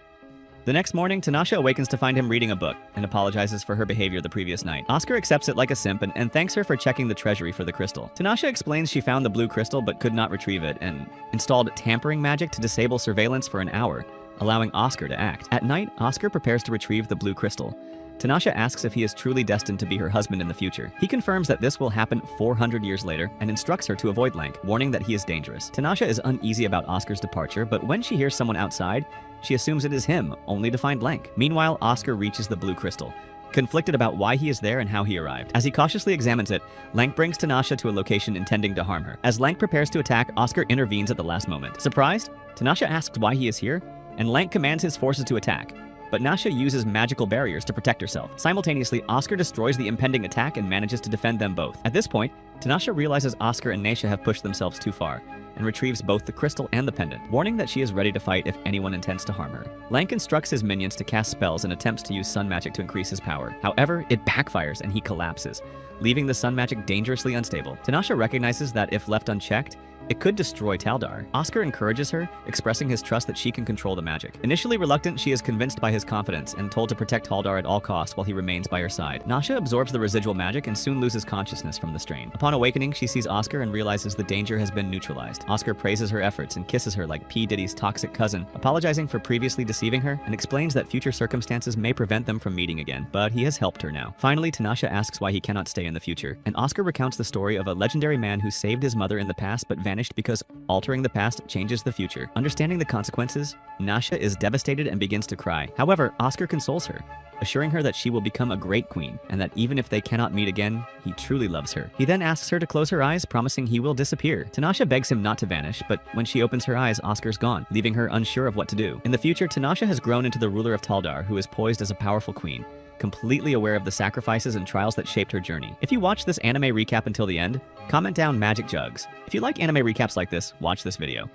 The next morning, Tanasha awakens to find him reading a book and apologizes for her behavior the previous night. Oscar accepts it like a simp and thanks her for checking the treasury for the crystal. Tanasha explains she found the blue crystal but could not retrieve it and installed tampering magic to disable surveillance for an hour, allowing Oscar to act. At night, Oscar prepares to retrieve the blue crystal. Tanasha asks if he is truly destined to be her husband in the future. He confirms that this will happen 400 years later and instructs her to avoid Lank, warning that he is dangerous. Tanasha is uneasy about Oscar's departure, but when she hears someone outside, she assumes it is him, only to find Lank. Meanwhile, Oscar reaches the blue crystal, conflicted about why he is there and how he arrived. As he cautiously examines it, Lank brings Tanasha to a location intending to harm her. As Lank prepares to attack, Oscar intervenes at the last moment. Surprised, Tanasha asks why he is here, and Lank commands his forces to attack. But Nasha uses magical barriers to protect herself. Simultaneously, Oscar destroys the impending attack and manages to defend them both. At this point, Tanasha realizes Oscar and Nasha have pushed themselves too far, and retrieves both the crystal and the pendant, warning that she is ready to fight if anyone intends to harm her. Lank instructs his minions to cast spells and attempts to use sun magic to increase his power. However, it backfires and he collapses, leaving the sun magic dangerously unstable. Tanasha recognizes that if left unchecked, it could destroy Taldar. Oscar encourages her, expressing his trust that she can control the magic. Initially reluctant, she is convinced by his confidence and told to protect Taldar at all costs while he remains by her side. Nasha absorbs the residual magic and soon loses consciousness from the strain. Upon awakening, she sees Oscar and realizes the danger has been neutralized. Oscar praises her efforts and kisses her like P. Diddy's toxic cousin, apologizing for previously deceiving her and explains that future circumstances may prevent them from meeting again, but he has helped her now. Finally, Tanasha asks why he cannot stay in the future, and Oscar recounts the story of a legendary man who saved his mother in the past but vanished because altering the past changes the future. Understanding the consequences, Nasha is devastated and begins to cry. However, Oscar consoles her, assuring her that she will become a great queen, and that even if they cannot meet again, he truly loves her. He then asks her to close her eyes, promising he will disappear. Tanasha begs him not to vanish, but when she opens her eyes, Oscar's gone, leaving her unsure of what to do. In the future, Tanasha has grown into the ruler of Taldar, who is poised as a powerful queen, completely aware of the sacrifices and trials that shaped her journey. If you watch this anime recap until the end, comment down magic jugs. If you like anime recaps like this, watch this video.